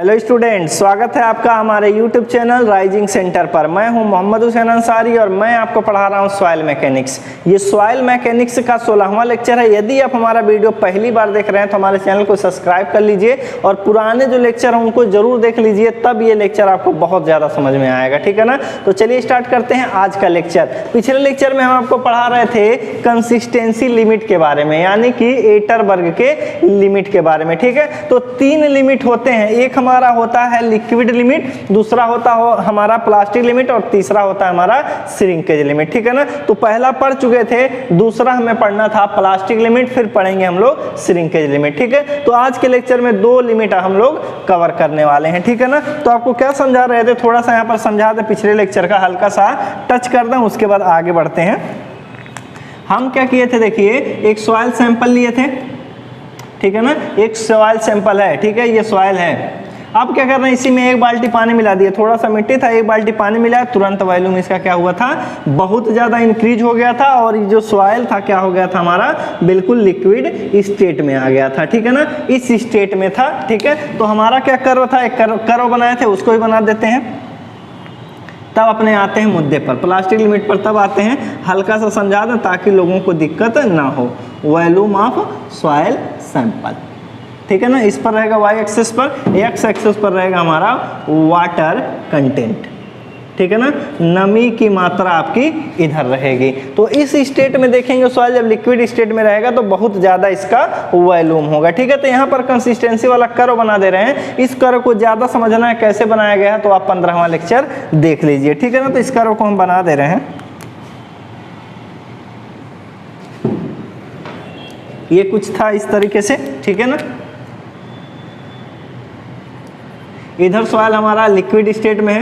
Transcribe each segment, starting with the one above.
Hello student, स्वागत है आपका हमारे यूट्यूब चैनल राइजिंग सेंटर पर। मैं हूं मोहम्मद हुसैन अंसारी और मैं आपको पढ़ा रहा हूं सॉइल मैकेनिक्स। ये सॉइल मैकेनिक्स का 16वां लेक्चर है। यदि आप हमारा वीडियो पहली बार देख रहे हैं तो हमारे चैनल को सब्सक्राइब कर लीजिए और पुराने जो लेक्चर हैं उनको जरूर देख लीजिए, तब ये लेक्चर आपको बहुत ज़्यादा समझ में आएगा। ठीक है ना। तो चलिए स्टार्ट करते हैं आज का लेक्चर। पिछले लेक्चर में हम आपको पढ़ा रहे थे कंसिस्टेंसी लिमिट के बारे में, यानी कि एटरबर्ग के लिमिट के बारे में। ठीक है। तो 3 लिमिट होते हैं। एक हमारा होता है लिक्विड लिमिट, दूसरा होता है हमारा प्लास्टिक लिमिट और तीसरा होता है हमारा श्रिंकेज लिमिट। ठीक है ना। तो पहला पढ़ चुके थे, दूसरा हमें पढ़ना था प्लास्टिक लिमिट, फिर पढ़ेंगे हम लोग श्रिंकेज लिमिट। ठीक है। तो आज के लेक्चर में 2 लिमिट हम लोग कवर करने वाले हैं। ठीक है ना। तो आपको क्या समझा रहे थे, थोड़ा सा यहाँ पर समझा दे, पिछले लेक्चर का हल्का सा टच कर दें, उसके बाद आगे बढ़ते हैं। हम क्या किए थे, देखिए एक सॉइल सैंपल लिए थे। ठीक है ना। एक सॉइल सैंपल है। ठीक है। ये सॉइल है। अब क्या कर रहे हैं, इसी में 1 बाल्टी पानी मिला दिया। थोड़ा सा मिट्टी था, 1 बाल्टी पानी मिलाया, तुरंत वॉल्यूम इसका क्या हुआ था, बहुत ज़्यादा इंक्रीज हो गया था और जो सॉइल था क्या हो गया था हमारा, बिल्कुल लिक्विड स्टेट में आ गया था। ठीक है ना। इस स्टेट में था। ठीक है। तो हमारा क्या कर्व था, एक कर्व बनाए थे, उसको भी बना देते हैं। तब अपने आते हैं मुद्दे पर, प्लास्टिक लिमिट पर तब आते हैं। हल्का सा समझा दें ताकि लोगों को दिक्कत ना हो। Volume of soil sample. ठीक है ना। इस पर रहेगा y एक्सिस पर, x एक्सिस पर रहेगा हमारा वाटर कंटेंट। ठीक है ना। नमी की मात्रा आपकी इधर रहेगी। तो इस स्टेट में देखेंगे सॉइल जब लिक्विड स्टेट में रहेगा तो बहुत ज़्यादा इसका वॉल्यूम होगा। ठीक है। तो यहाँ पर कंसिस्टेंसी वाला कर्व बना दे रहे हैं। इस कर्व को ज़्यादा समझना है कैसे बनाया गया है तो आप 15वां लेक्चर देख लीजिए। ठीक है ना। तो इस कर्व को हम बना दे रहे हैं। ये कुछ था इस तरीके से। ठीक है ना। इधर सॉइल हमारा लिक्विड स्टेट में है।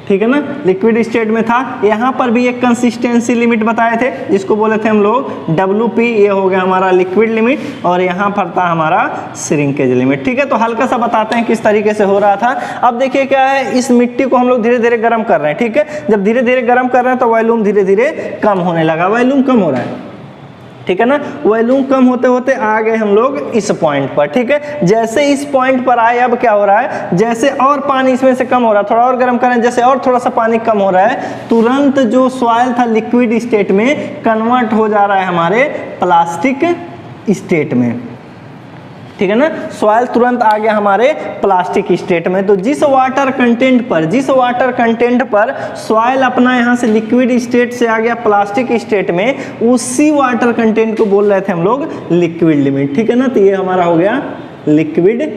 ठीक है ना। लिक्विड स्टेट में था। यहाँ पर भी एक कंसिस्टेंसी लिमिट बताए थे जिसको बोले थे हम लोग WP। ये हो गया हमारा लिक्विड लिमिट और यहाँ पर था हमारा श्रिंकेज लिमिट। ठीक है। तो हल्का सा बताते हैं किस तरीके से हो रहा था। अब देखिए क्या है, इस मिट्टी को हम लोग धीरे धीरे गर्म कर रहे हैं। ठीक है। जब धीरे धीरे गर्म कर रहे हैं तो वॉल्यूम धीरे धीरे कम होने लगा। वॉल्यूम कम हो रहा है। ठीक है ना। वॉल्यूम कम होते होते आ गए हम लोग इस पॉइंट पर। ठीक है। जैसे इस पॉइंट पर आए, अब क्या हो रहा है, जैसे और पानी इसमें से कम हो रहा है, थोड़ा और गर्म करें, जैसे और थोड़ा सा पानी कम हो रहा है, तुरंत जो सॉइल था लिक्विड स्टेट में कन्वर्ट हो जा रहा है हमारे प्लास्टिक स्टेट में। ठीक है ना। सॉइल तुरंत आ गया हमारे प्लास्टिक स्टेट में। तो जिस वाटर कंटेंट पर सॉइल अपना यहाँ से लिक्विड स्टेट से आ गया प्लास्टिक स्टेट में, उसी वाटर कंटेंट को बोल रहे थे हम लोग लिक्विड लिमिट। ठीक है ना। तो ये हमारा हो गया लिक्विड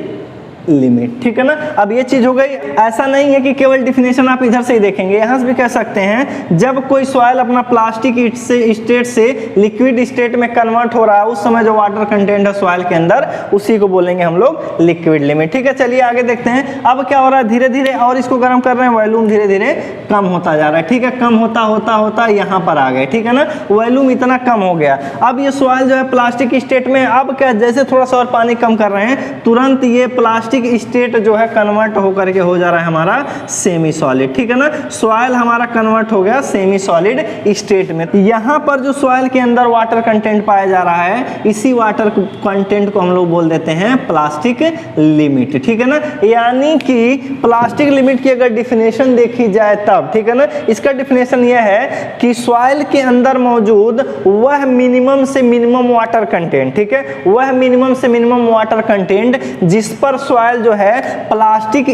लिमिट। ठीक है ना। अब ये चीज हो गई। ऐसा नहीं है कि केवल डिफिनेशन आप इधर से ही देखेंगे, यहां से भी कह सकते हैं जब कोई सॉइल अपना प्लास्टिक स्टेट से लिक्विड स्टेट में कन्वर्ट हो रहा है, उस समय जो वाटर कंटेंट है सॉइल के अंदर, उसी को बोलेंगे हम लोग लिक्विड लिमिट। ठीक है। चलिए आगे देखते हैं। अब क्या हो रहा है, धीरे धीरे और इसको गर्म कर रहे हैं, वॉल्यूम धीरे धीरे कम होता जा रहा है। ठीक है। कम होता होता होता यहाँ पर आ गए। ठीक है ना। वॉल्यूम इतना कम हो गया। अब ये सॉइल जो है प्लास्टिक स्टेट में, अब क्या, जैसे थोड़ा सा और पानी कम कर रहे हैं, तुरंत ये प्लास्टिक स्टेट जो है कन्वर्ट होकर के हो जा रहा है हमारा सेमी सॉलिड। ठीक है ना। सॉइल हमारा कन्वर्ट हो गया सेमी सॉलिड स्टेट में। यहाँ पर जो सॉइल के अंदर वाटर कंटेंट पाया जा रहा है, इसी वाटर कंटेंट को हम लोग बोल देते हैं प्लास्टिक लिमिट। ठीक है ना। यानी कि प्लास्टिक लिमिट की अगर डिफिनेशन देखी जाए तब, ठीक है ना, इसका डिफिनेशन यह है कि सॉइल के अंदर मौजूद वह मिनिमम से मिनिमम वाटर कंटेंट, ठीक है, वह मिनिमम से मिनिमम वाटर कंटेंट जिस पर सॉइल जो है प्लास्टिक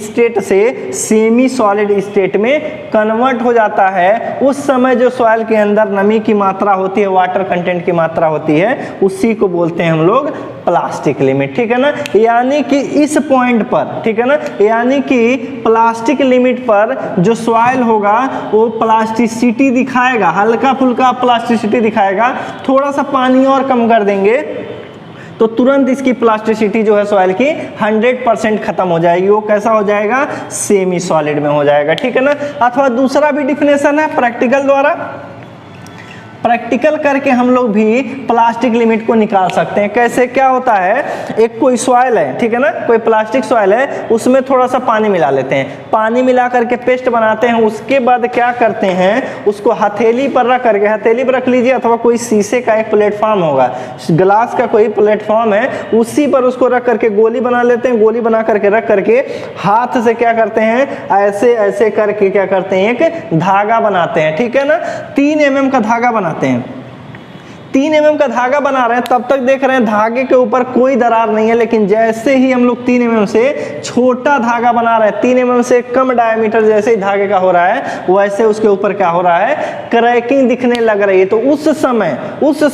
स्टेट से सेमी सॉलिड स्टेट में कन्वर्ट हो जाता है, उस समय जो सॉइल के अंदर नमी की मात्रा होती है, वाटर कंटेंट की मात्रा होती है, उसी को बोलते हैं हम लोग प्लास्टिक लिमिट। ठीक है ना। यानी कि इस पॉइंट पर, ठीक है ना, यानी कि प्लास्टिक लिमिट पर जो सॉइल होगा वो प्लास्टिसिटी दिखाएगा, हल्का फुल्का प्लास्टिसिटी दिखाएगा। थोड़ा सा पानी और कम कर देंगे तो तुरंत इसकी प्लास्टिसिटी जो है सॉइल की 100% खत्म हो जाएगी। वो कैसा हो जाएगा, सेमी सॉलिड में हो जाएगा। ठीक है ना। अथवा दूसरा भी डिफिनेशन है प्रैक्टिकल द्वारा, प्रैक्टिकल करके हम लोग भी प्लास्टिक लिमिट को निकाल सकते हैं। कैसे, क्या होता है, एक कोई सॉइल है, ठीक है ना, कोई प्लास्टिक सॉइल है, उसमें थोड़ा सा पानी मिला लेते हैं, पानी मिला करके पेस्ट बनाते हैं, उसके बाद क्या करते हैं, उसको हथेली पर रख करके, हथेली पर रख लीजिए अथवा कोई शीशे का एक प्लेटफॉर्म होगा, ग्लास का कोई प्लेटफॉर्म है, उसी पर उसको रख करके गोली बना लेते हैं, गोली बना करके रख करके हाथ से क्या करते हैं, ऐसे ऐसे करके क्या करते हैं, एक धागा बनाते हैं, ठीक है ना, 3 mm का धागा बनाते हैं। 3 mm का धागा बना रहे हैं, तब तक देख रहे हैं धागे के ऊपर कोई दरार नहीं है, लेकिन जैसे ही हम लोग 3 mm से छोटा धागा बना रहे हैं, 3 mm से कम डायमीटर जैसे ही धागे का हो रहा है, वैसे उसके ऊपर क्या हो रहा है, क्रैकिंग दिखने लग रही है। तो उस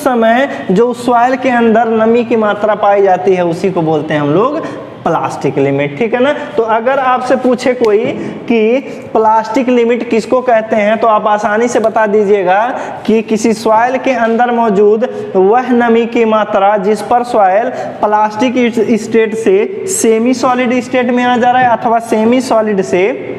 समय जो सॉइल के अंदर नमी की मात्रा पाई जाती है, उसी को बोलते हैं हम लोग प्लास्टिक लिमिट, ठीक है ना। तो अगर आपसे पूछे कोई कि प्लास्टिक लिमिट किसको कहते हैं, तो आप आसानी से बता दीजिएगा कि किसी सॉइल के अंदर मौजूद वह नमी की मात्रा जिस पर सॉइल प्लास्टिक स्टेट से सेमी सॉलिड स्टेट में आ जा रहा है अथवा सेमी सॉलिड से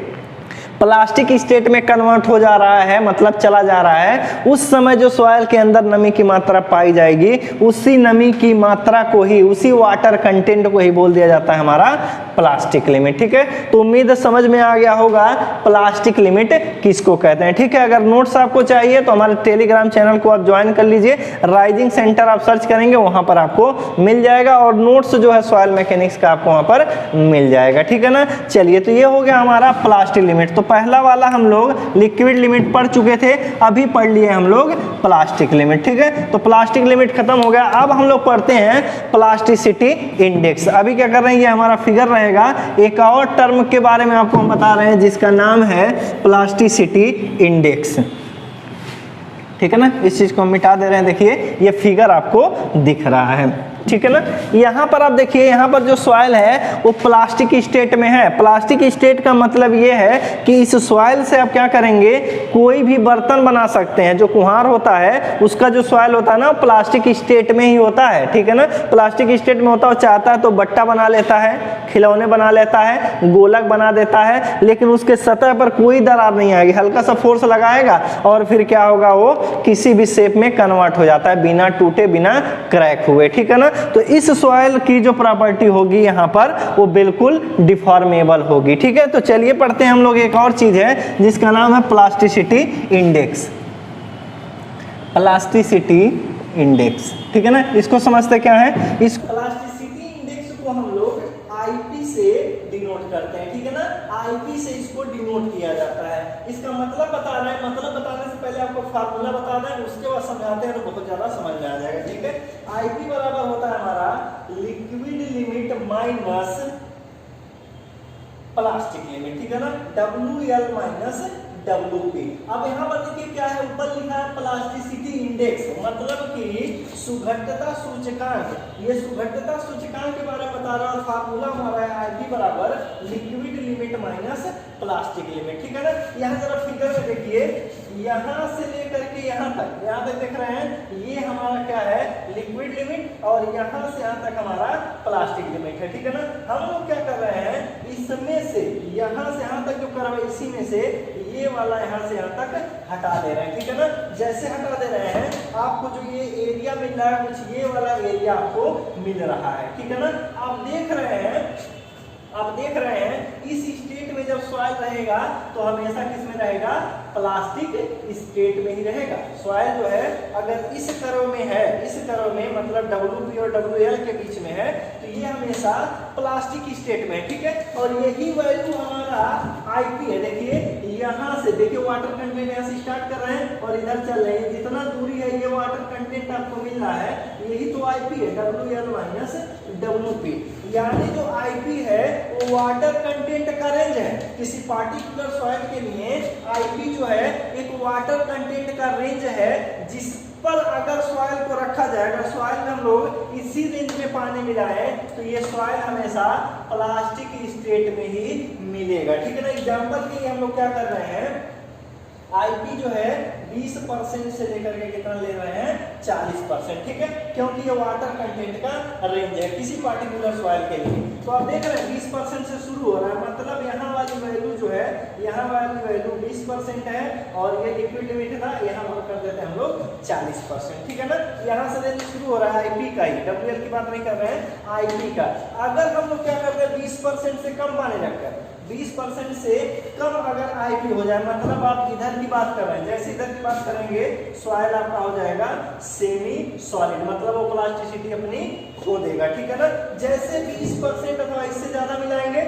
प्लास्टिक स्टेट में कन्वर्ट हो जा रहा है, मतलब चला जा रहा है, उस समय जो सॉइल के अंदर नमी की मात्रा पाई जाएगी, उसी नमी की मात्रा को ही, उसी वाटर कंटेंट को ही बोल दिया जाता है हमारा प्लास्टिक लिमिट, ठीक है। तो उम्मीद समझ में आ गया होगा प्लास्टिक लिमिट किसको कहते हैं, ठीक है। अगर नोट्स आपको चाहिए तो हमारे टेलीग्राम चैनल को आप ज्वाइन कर लीजिए, राइजिंग सेंटर आप सर्च करेंगे, वहां पर आपको मिल जाएगा, और नोट्स जो है सॉइल मैकेनिक्स का आपको वहां पर मिल जाएगा, ठीक है ना। चलिए, तो ये हो गया हमारा प्लास्टिक लिमिट। तो पहला वाला हम लोग लिक्विड लिमिट पढ़ चुके थे, अभी पढ़ लिए हम लोग प्लास्टिक लिमिट, ठीक है। तो प्लास्टिक लिमिट खत्म हो गया। अब हम लोग पढ़ते हैं प्लास्टिसिटी इंडेक्स। अभी क्या कर रहे हैं, ये हमारा फिगर रहेगा, एक और टर्म के बारे में आपको हम बता रहे हैं जिसका नाम है प्लास्टिसिटी इंडेक्स, ठीक है ना। इस चीज को हम मिटा दे रहे हैं, देखिए ये फिगर आपको दिख रहा है, ठीक है ना। यहाँ पर आप देखिए, यहाँ पर जो सॉइल है वो प्लास्टिक स्टेट में है। प्लास्टिक स्टेट का मतलब ये है कि इस सॉइल से आप क्या करेंगे, कोई भी बर्तन बना सकते हैं। जो कुम्हार होता है उसका जो सॉइल होता है ना, प्लास्टिक स्टेट में ही होता है, ठीक है ना। प्लास्टिक स्टेट में होता है, चाहता है तो बट्टा बना लेता है, खिलौने बना लेता है, गोलक बना देता है, लेकिन उसके सतह पर कोई दरार नहीं आएगी, हल्का सा फोर्स लगाएगा और फिर क्या होगा, वो किसी भी शेप में कन्वर्ट हो जाता है, बिना टूटे, बिना क्रैक हुए, ठीक है ना। तो इस सॉइल की जो प्रॉपर्टी होगी यहाँ पर, वो बिल्कुल डिफॉर्मेबल होगी, ठीक है। तो चलिए पढ़ते हैं हम लोग, एक और चीज है जिसका नाम है प्लास्टिसिटी इंडेक्स। प्लास्टिसिटी इंडेक्स, ठीक है ना। इसको समझते क्या है, इस प्लास्टिसिटी इंडेक्स को हम लोग आईपी से डिनोट करते हैं, ठीक है ना। आईपी से इसको डिनोट किया जाता है। इसका मतलब बता रहे हैं, मतलब बताने से पहले आपको फार्मूला बता दें, उसके बाद समझाते हैं तो बहुत ज्यादा समझ में आ जाएगा, ठीक है। आईपी बराबर होता है हमारा liquid limit minus plastic limit, ठीक है ना, WL माइनस WP। अब यहाँ पर देखिए क्या है, ऊपर लिखा है प्लास्टिसिटी इंडेक्स, मतलब कि सुघट्यता सूचकांक। ये सुघट्यता सूचकांक के बारे में बता रहा है, और फार्मूला हमारा है आईपी बराबर liquid limit minus plastic limit, ठीक है ना। यहाँ जरा फिगर में देखिए, यहाँ से लेकर के यहाँ तक देख रहे हैं, ये हमारा क्या है, लिक्विड लिमिट, और यहाँ से यहाँ तक हमारा प्लास्टिक लिमिट है, ठीक है ना। हम लोग क्या कर रहे हैं, इसमें से यहाँ से यहाँ तक जो कर रहे हैं, इसी में से ये वाला यहाँ से यहाँ तक हटा दे रहे हैं, ठीक है ना। जैसे हटा दे रहे हैं, आपको जो ये एरिया मिल रहा है, कुछ ये वाला एरिया आपको मिल रहा है, ठीक है ना। आप देख रहे हैं इस स्टेट में जब सॉइल रहेगा तो हमेशा किस में रहेगा, प्लास्टिक स्टेट में ही रहेगा। सॉइल जो है अगर इस कर्व में है, इस कर्व में मतलब WP और WL के बीच में है, तो ये हमेशा प्लास्टिक स्टेट में है, ठीक है। और यही वैल्यू हमारा आईपी है। देखिए यहाँ से देखिए, वाटर कंटेंट यहाँ से स्टार्ट कर रहे हैं और इधर चल रहे हैं, जितना दूरी है ये वाटर कंटेंट आपको मिल रहा है, यही तो आईपी है, WL माइनस WP। यानी जो आईपी है वो वाटर कंटेंट का रेंज है। किसी पार्टिकुलर सॉइल के लिए आईपी जो है एक वाटर कंटेंट का रेंज है, जिस पर अगर सॉइल को रखा जाए, अगर सॉइल में हम लोग इसी रेंज में पानी मिलाएं तो ये सॉइल हमेशा प्लास्टिक स्टेट में ही मिलेगा, ठीक है ना। एग्जांपल के लिए हम लोग क्या कर रहे हैं, आईपी जो है 20% से लेकर के कितना ले रहे हैं 40%, ठीक है, क्योंकि ये वाटर कंटेंट का रेंज है किसी पार्टिकुलर सॉइल के लिए। तो आप देख रहे हैं 20% से शुरू हो रहा है, मतलब यहाँ वाली वैल्यू जो है, यहाँ वाली वैल्यू 20% है और ये लिक्विड लिमिट था, यहाँ पर कर देते हैं हम लोग 40%, ठीक है ना। यहाँ से रेंज शुरू हो रहा है आईपी का ही, डब्ल्यूएल की बात नहीं कर रहे हैं, आईपी का। अगर हम लोग क्या करते हैं 20% से कम पानी रखकर, 20% से कम अगर आईपी हो जाए, मतलब आप इधर की बात कर रहे हैं, जैसे इधर की बात करेंगे सॉइल आपका हो जाएगा सेमी सॉलिड, मतलब वो प्लास्टिसिटी अपनी खो देगा, ठीक है ना। जैसे 20% अथवा इससे ज्यादा मिलाएंगे,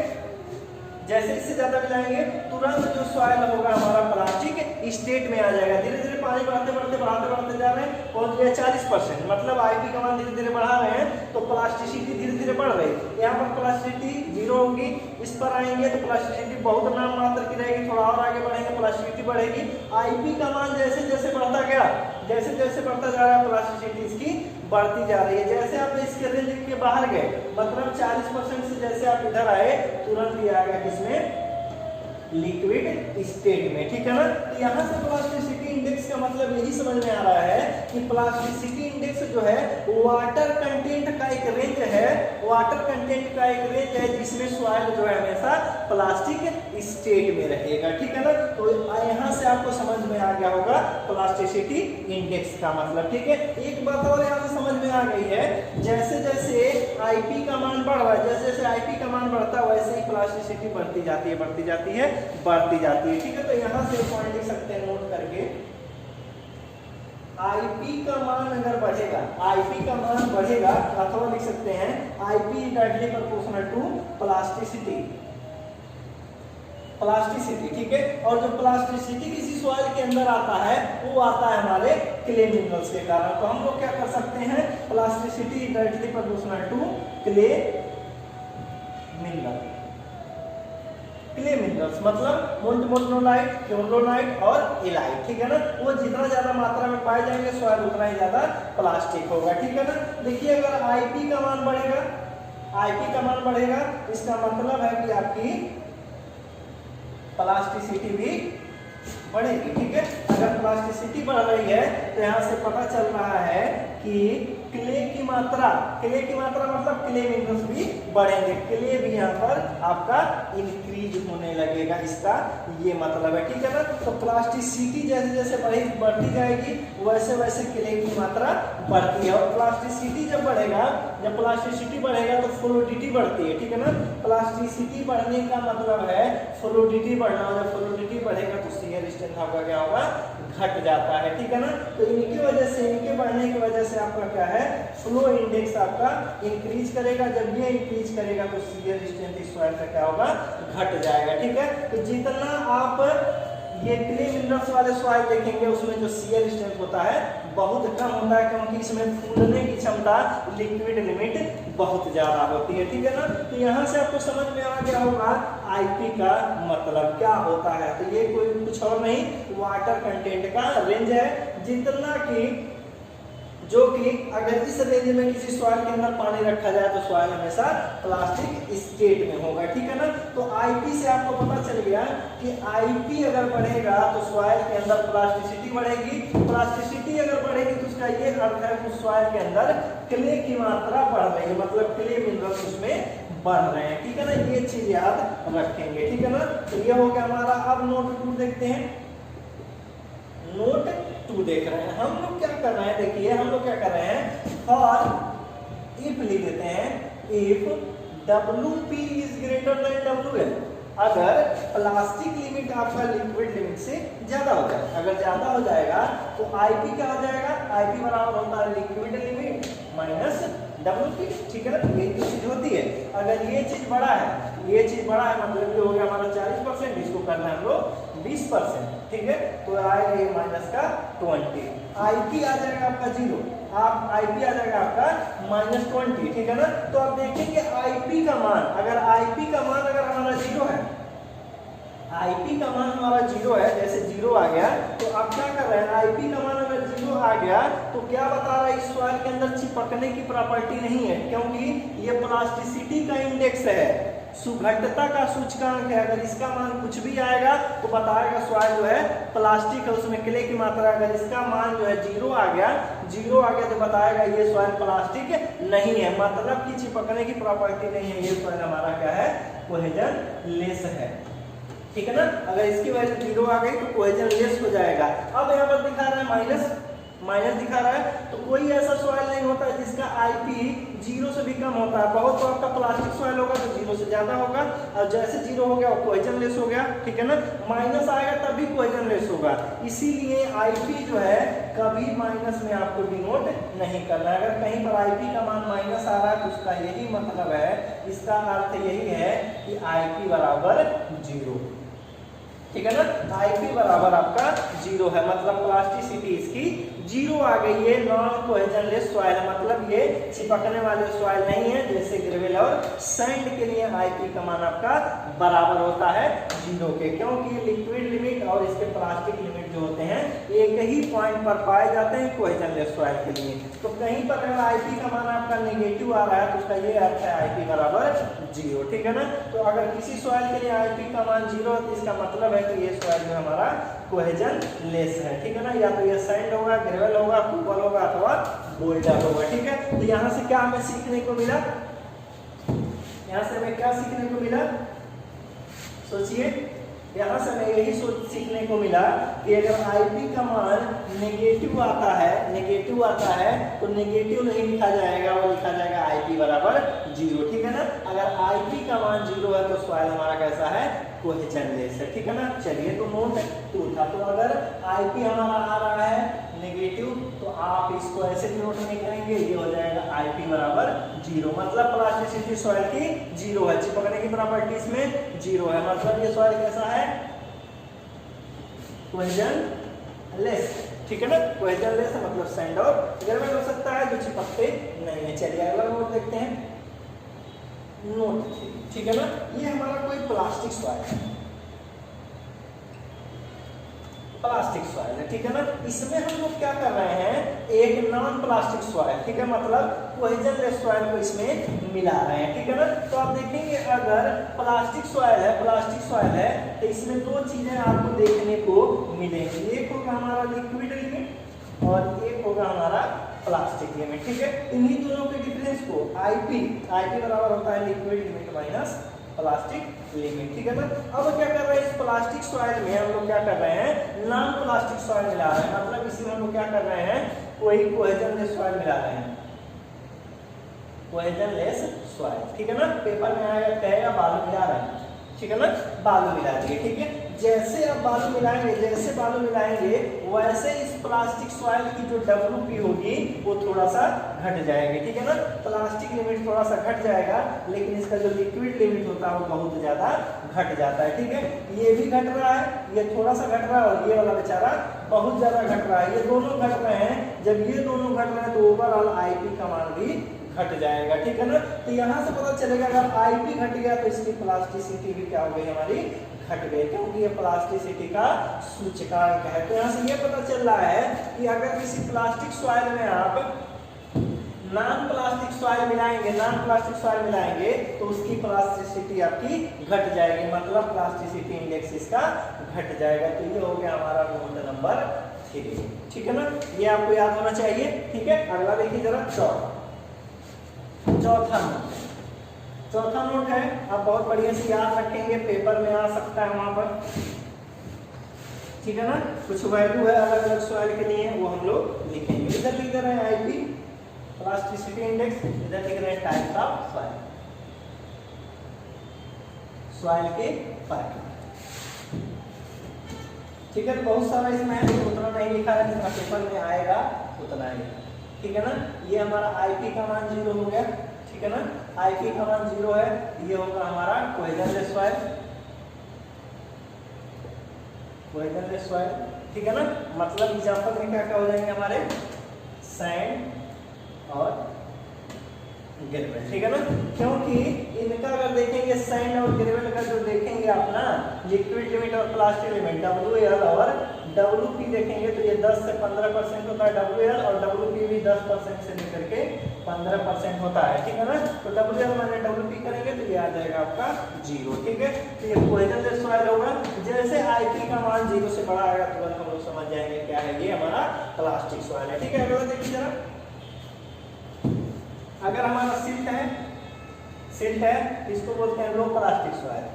जैसे इससे ज्यादा मिलाएंगे तुरंत जो सॉइल होगा हमारा प्लास्टिक स्टेट में आ जाएगा। धीरे धीरे पानी बढ़ाते बढ़ाते जा रहे हैं, पहुंच गया 40%, मतलब आईपी का मान धीरे धीरे बढ़ा रहे हैं तो प्लास्टिसिटी धीरे धीरे बढ़ रही है। यहाँ पर प्लास्टिसिटी 0 होगी, इस पर आएंगे तो प्लास्टिसिटी बहुत नाम मात्र की रहेगी, थोड़ा और आगे बढ़ेंगे प्लास्टिसिटी बढ़ेगी। आईपी का मान जैसे जैसे बढ़ता गया, जैसे जैसे बढ़ता जा रहा है प्लास्टिसिटी इसकी बढ़ती जा रही है। जैसे आप इसके रेंज के बाहर गए, मतलब 40% से जैसे आप इधर आए तुरंत ये आ गया किसमें, लिक्विड स्टेट में, ठीक है ना। तो यहाँ से प्लास्टिसिटी इंडेक्स का मतलब यही समझ में आ रहा है कि प्लास्टिसिटी इंडेक्स जो है वाटर कंटेंट का एक रेंज है, वाटर कंटेंट का एक रेंज है जिसमें सॉइल जो है हमेशा प्लास्टिक स्टेट में रहेगा, ठीक है ना। तो यहाँ से आपको समझ में आ गया होगा प्लास्टिसिटी इंडेक्स का मतलब, ठीक है। एक बात और यहाँ से समझ में आ गई है, जैसे जैसे आईपी का मान बढ़ रहा है, जैसे जैसे आईपी का मान बढ़ता है वैसे ही प्लास्टिसिटी बढ़ती जाती है, बढ़ती जाती है, बढ़ती जाती है, ठीक है। तो यहाँ से पॉइंट लिख सकते हैं नोट करके, आईपी का मान अगर बढ़ेगा, आईपी का मान बढ़ेगा, अथवा लिख सकते हैं IP directly proportional to plasticity, plasticity, ठीक है। और जो प्लास्टिसिटी किसी सॉइल के अंदर आता है वो आता है हमारे क्ले मिनरल्स के कारण। तो हम लोग क्या कर सकते हैं, plasticity directly proportional to clay mineral, clay minerals मतलब मोल्टमोनाइट, क्योलोनाइट और इलाइट, ठीक है ना। वो जितना ज्यादा मात्रा में पाए जाएंगे सॉइल उतना ही ज्यादा प्लास्टिक होगा, ठीक है ना। देखिए अगर आईपी का मान बढ़ेगा, आईपी का मान बढ़ेगा, इसका मतलब है कि आपकी प्लास्टिसिटी भी बढ़ेगी, ठीक है। अगर प्लास्टिसिटी बढ़ रही है तो यहाँ से पता चल रहा है कि क्ले की मात्रा मतलब क्ले मिनरल्स भी बढ़ेंगे, क्ले भी यहाँ पर आपका इंक्रीज होने लगेगा, इसका ये मतलब है, ठीक है ना। तो प्लास्टिसिटी जैसे जैसे बढ़ती जाएगी वैसे वैसे क्ले की मात्रा बढ़ती है, और प्लास्टिसिटी जब बढ़ेगा, जब प्लास्टिसिटी बढ़ेगा तो फ्लूइडिटी बढ़ती है, ठीक है ना। प्लास्टिसिटी बढ़ने का मतलब है फ्लूइडिटी बढ़ना, और जब फ्लूइडिटी बढ़ेगा तो शियर स्ट्रेंथ आपका क्या होगा, घट जाता है, ठीक है ना। तो इनकी वजह से, इनके बढ़ने की वजह से आपका क्या है, फ्लो इंडेक्स आपका इंक्रीज करेगा। जब ये इंक्रीज करेगा तो शियर स्ट्रेंथ इस सॉइल का क्या होगा, घट जाएगा, ठीक है। तो जितना आप ये क्ले मिनरल्स वाले सॉइल देखेंगे उसमें जो शियर स्ट्रेंथ होता है बहुत कम होता है, क्योंकि इसमें फूलने की क्षमता, लिक्विड लिमिट बहुत ज्यादा होती है, ठीक है ना। तो यहाँ से आपको समझ में आ गया होगा आईपी का मतलब क्या होता है। तो ये कोई कुछ और नहीं, वाटर कंटेंट का रेंज है, जितना कि जो कि अगर इस रेंज में किसी सॉइल के अंदर पानी रखा जाए तो सॉइल हमेशा प्लास्टिक स्टेट में होगा, ठीक है ना। तो आईपी से आपको पता चल गया कि आईपी अगर बढ़ेगा तो सॉइल के अंदर प्लास्टिसिटी बढ़ेगी, प्लास्टिसिटी अगर बढ़ेगी तो उसका ये अर्थ है कि सॉइल के अंदर क्ले की मात्रा बढ़ रही है, मतलब क्ले मिनरल्स उसमें बढ़ रहे हैं, ठीक है ना। ये चीज याद रखेंगे, ठीक है ना। तो ये हो गया हमारा। अब नोट 2 देखते हैं, नोट 2 देख रहे हैं हम लोग क्या कर रहे हैं, देखिए हम लोग क्या कर रहे हैं, फॉर इफ लिख देते हैं, if WP is greater then WL, अगर प्लास्टिक लिमिट आपका लिक्विड लिमिट से ज्यादा हो जाए, अगर ज्यादा हो जाएगा तो आईपी क्या हो जाएगा, आईपी बराबर होता है लिक्विड लिमिट माइनस WP, ठीक है ना। ये चीज होती है, अगर ये चीज बड़ा है, ये चीज बड़ा है मतलब ये हो गया हमारा 40%, इसको करना है हम लोग 20%, ठीक है। तो आएगा ये माइनस का 20, आईपी आ जाएगा आपका 0, आप आईपी आ जाएगा आपका -20, ठीक है ना। तो आप देखेंगे आईपी का मान, अगर आईपी का मान अगर हमारा 0 है, आईपी का मान हमारा 0 है, जैसे 0 आ गया तो आप क्या कर रहे हैं, आईपी का मान अगर 0 आ गया तो क्या बता रहा है, इस सॉइल के अंदर चिपकने की प्रॉपर्टी नहीं है, क्योंकि ये प्लास्टिसिटी का इंडेक्स है, सुघट्टता का सूचकांक है। अगर इसका मान कुछ भी आएगा तो बताएगा सॉइल जो है प्लास्टिक है, उसमें क्ले की मात्रा। अगर इसका मान जो है 0 आ गया तो बताएगा ये सॉइल प्लास्टिक नहीं है, मतलब कि चिपकने की प्रॉपर्टी नहीं है, ये सॉइल हमारा क्या है, कोहेजन लेस है। ठीक है ना। अगर इसकी वैल्यू 0 आ गई तो कोहेजन लेस हो जाएगा। अब यहाँ पर दिखा रहा है माइनस दिखा रहा है, तो कोई ऐसा सॉइल नहीं होता जिसका आईपी 0 से भी कम होता है। बहुत तो आपका प्लास्टिक सॉइल होगा तो 0 से ज्यादा होगा, और जैसे 0 हो गया वो कोहेजन लेस हो गया। ठीक है ना। माइनस आएगा तब भी कोहेजन लेस होगा, इसीलिए आईपी जो है कभी माइनस में आपको डिनोट नहीं करना है। अगर कहीं पर आईपी का मान माइनस आ रहा है तो उसका यही मतलब है, इसका अर्थ यही है कि आईपी बराबर 0। ठीक है ना। आईपी बराबर आपका 0 है, मतलब प्लास्टिसिटी इसकी 0 आ गई है। नॉन कोहेजन लेस सॉइल है, मतलब ये चिपकने वाले सॉइल नहीं है। जैसे ग्रेवल और सैंड के लिए आईपी का मान आपका बराबर होता है 0 के, क्योंकि लिक्विड लिमिट और इसके प्लास्टिक लिमिट जो होते हैं एक ही पॉइंट पर पाए जाते हैं कोहेजन लेस सॉइल के लिए। तो कहीं पर अगर आईपी का मान आपका नेगेटिव आ रहा है तो उसका ये अर्थ है आईपी बराबर 0। ठीक है ना। तो अगर किसी सॉइल के लिए आईपी का मान 0 है तो इसका मतलब है कि ये सॉइल जो हमारा कोहेजन लेस है। ठीक है ना। या तो ये सैंड होगा, ग्रेवल होगा, कोबल होगा अथवा बोल्डर होगा। ठीक है। तो यहाँ से क्या हमें सीखने को मिला, यहाँ से हमें क्या सीखने को मिला, सोचिए। यहाँ से हमें यही सीखने को मिला कि अगर आईपी का मान नेगेटिव आता है तो नेगेटिव नहीं लिखा जाएगा, वो लिखा जाएगा आईपी बराबर 0। ठीक है ना। अगर आईपी का मान 0 है तो सॉइल हमारा कैसा है, कोहेजन लेस है। ठीक है ना। चलिए, तो नोट 2 था। तो अगर आईपी हमारा आ रहा है नेगेटिव तो आप इसको ऐसे भी नोट नहीं करेंगे, ये हो जाएगा आईपी बराबर 0, मतलब प्लास्टिसिटी सॉइल की 0 है, चिपकने की प्रॉपर्टी इसमें 0 है, मतलब ये सॉइल कैसा है, कोहेजन लेस। ठीक है ना। कोहेजन लेस है मतलब सैंड और ग्रेवल हो सकता है जो चिपकते नहीं है। चलिए अगला नोट देखते हैं, नोट 3। ठीक है ना। ये हमारा कोई प्लास्टिक सॉइल है, प्लास्टिक सॉइल है। ठीक है ना। इसमें हम लोग क्या कर रहे हैं, एक नॉन प्लास्टिक सॉइल, ठीक है, मतलब कोहेजन लेस सॉइल को इसमें मिला रहे हैं। ठीक है ना। तो आप देखेंगे अगर प्लास्टिक सॉइल है तो इसमें 2 चीजें आपको देखने को मिलेंगी, एक होगा हमारा लिक्विड लिमिट और एक होगा हमारा प्लास्टिक लिमिट। ठीक है। इन्हीं दोनों के डिफरेंस को आईपी बराबर होता है liquid limit minus plastic limit. ठीक है ना। अब क्या कर रहे हैं, इस प्लास्टिक सॉइल में हम लोग क्या कर रहे हैं, नॉन प्लास्टिक सॉइल मिला रहे हैं, मतलब इसमें हम लोग क्या कर रहे हैं, कोई कोहेजन लेस सॉइल मिला रहे हैं, कोहेजन लेस सॉइल। ठीक है ना। पेपर में आएगा कहेगा बालू मिला रहे हैं। ठीक है ना। बालू मिला दिए। ठीक है। जैसे आप बालू मिलाएंगे वैसे इस प्लास्टिक सॉइल की जो WP होगी वो थोड़ा सा घट जाएगी। ठीक है ना। प्लास्टिक लिमिट थोड़ा सा घट जाएगा, लेकिन इसका जो लिक्विड लिमिट होता है वो बहुत ज्यादा घट जाता है। ठीक है। ये भी घट रहा है, ये थोड़ा सा घट रहा है और ये वाला बेचारा बहुत ज्यादा घट रहा है। ये दोनों घट रहे हैं, जब ये दोनों घट रहे हैं तो ओवरऑल आईपी का मान भी घट जाएगा। ठीक है ना। तो यहाँ से पता चलेगा अगर आईपी घट गया तो इसकी प्लास्टिसिटी भी क्या हो गई, हमारी घट गई, क्योंकि ये प्लास्टिसिटी का सूचकांक है। तो यहाँ से ये पता चल रहा है कि अगर किसी प्लास्टिक सॉइल में आप नॉन प्लास्टिक सॉइल मिलाएंगे तो उसकी प्लास्टिसिटी आपकी घट जाएगी, मतलब प्लास्टिसिटी इंडेक्स इसका घट जाएगा। तो ये हो गया हमारा नोट नंबर 3। ठीक है ना। ये आपको याद होना चाहिए। ठीक है। अगला देखिए जरा, चौथा नोट है, आप बहुत बढ़िया से याद रखेंगे, पेपर में आ सकता है वहां पर। ठीक है ना। कुछ वैल्यू है अलग अलग सॉइल के लिए, वो हम लोग लिखेंगे। इधर लिख रहे हैं आईपी प्लास्टिसिटी इंडेक्स, इधर लिख रहे हैं टाइप्स ऑफ सॉइल के फाइल। ठीक है। बहुत सारा इसमें है, उतना नहीं लिखा है, जितना पेपर में आएगा उतना ही। ठीक है ना। ये हमारा आईपी का मान 0 हो गया। ठीक है ना। आईपी का मान 0 है, ये होगा हमारा कोहेजन लेस सॉइल। ठीक है ना। मतलब एग्जांपल में क्या क्या हो जाएंगे हमारे, सैंड और ग्रेवल। ठीक है ना। क्योंकि इनका अगर देखेंगे सैंड और ग्रेवल का जो देखेंगे आप ना, लिक्विड लिमिट और प्लास्टिक लिमिट WL और WP देखेंगे तो ये 10 से 15% होता है WL, और WP भी 10% से लेकर के 15% होता है, ठीक है ना। तो WL माने WP करेंगे तो ये आ जाएगा आपका 0, ठीक है। तो ये कोहेजनलेस सॉइल होगा। जैसे IP का मान 0 से बड़ा आएगा तुरंत हम लोग समझ जाएंगे क्या है, ये हमारा प्लास्टिक सॉइल है, ठीक है। अगला देखिए जरा, अगर हमारा सिल्ट है इसको बोलते हैं low plastic soil.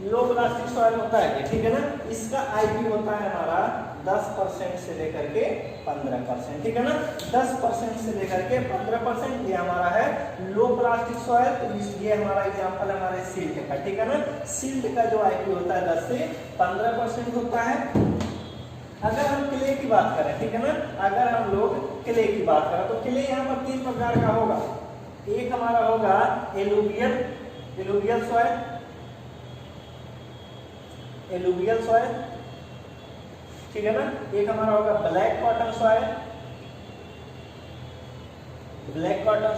Low plastic soil होता है, ठीक है ना। इसका IP होता है हमारा 10% से लेकर के 15%, ठीक है ना। 10% से लेकर के 15% ये हमारा है लो प्लास्टिक सॉइल। तो ये हमारा एग्जांपल है हमारे सिल्ट का, ठीक है ना। सिल्ट का जो IP होता है 10 से 15% होता है। अगर हम क्ले की बात करें, ठीक है ना, अगर हम लोग क्ले की बात करें तो क्ले यहाँ पर 3 प्रकार का होगा। एक हमारा होगा एलुवियल सॉइल, ठीक है ना। एक हमारा होगा ब्लैक कॉटन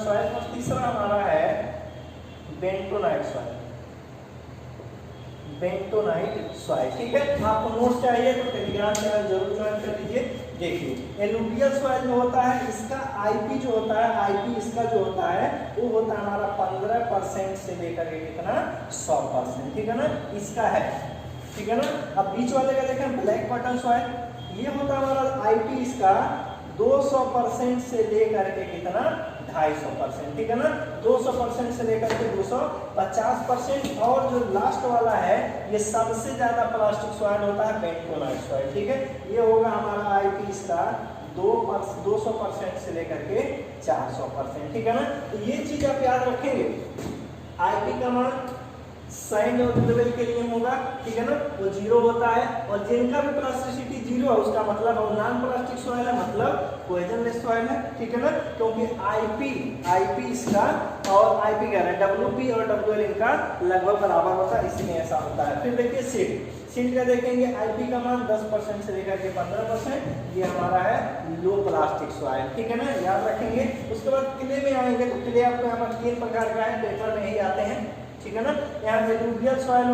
सॉइल, और तीसरा हमारा है बेंटोनाइट सॉइल, ठीक है। आपको नोट्स चाहिए तो टेलीग्राम चैनल जरूर ज्वाइन कर लीजिए। देखिए एलुवियल सॉइल जो होता है इसका IP जो होता है, IP इसका जो होता है वो होता है हमारा 15% से लेकर के कितना 100%, ठीक है ना, इसका है, ठीक है ना। अब बीच वाले का देखें ब्लैक कॉटन सॉइल, ये होता है हमारा IP इसका 200% से लेकर के कितना 250%, ठीक है ना। 200% से लेकर के 250%, और जो लास्ट वाला है ये सबसे ज्यादा प्लास्टिक सॉइल होता है बेंटोनाइट सॉइल, ठीक है। ये होगा हमारा IP इसका 200% से लेकर के 400%, ठीक है ना। तो ये चीज आप याद रखेंगे, IP का मान साइन और लेवल के लिए होगा, ठीक है ना, वो 0 होता है। और जिनका भी प्लास्टिसिटी 0 है उसका मतलब नॉन प्लास्टिक सॉइल है, मतलब कोहेजनलेस सॉइल है, ठीक है ना। क्योंकि IP इसका और IP कह रहे हैं WP और WL इनका लगभग बराबर होता है, इसलिए ऐसा होता है। फिर देखिए सिल्ट का देखेंगे IP का मान 10% से लेकर के 15%, ये हमारा है लो प्लास्टिक सॉइल, ठीक है ना, याद रखेंगे। उसके बाद क्ले में आएंगे तो क्ले आपको यहाँ पर 3 प्रकार का है, पेपर में ही आते हैं, ठीक है ना। यहाँ एलुवियल सॉइल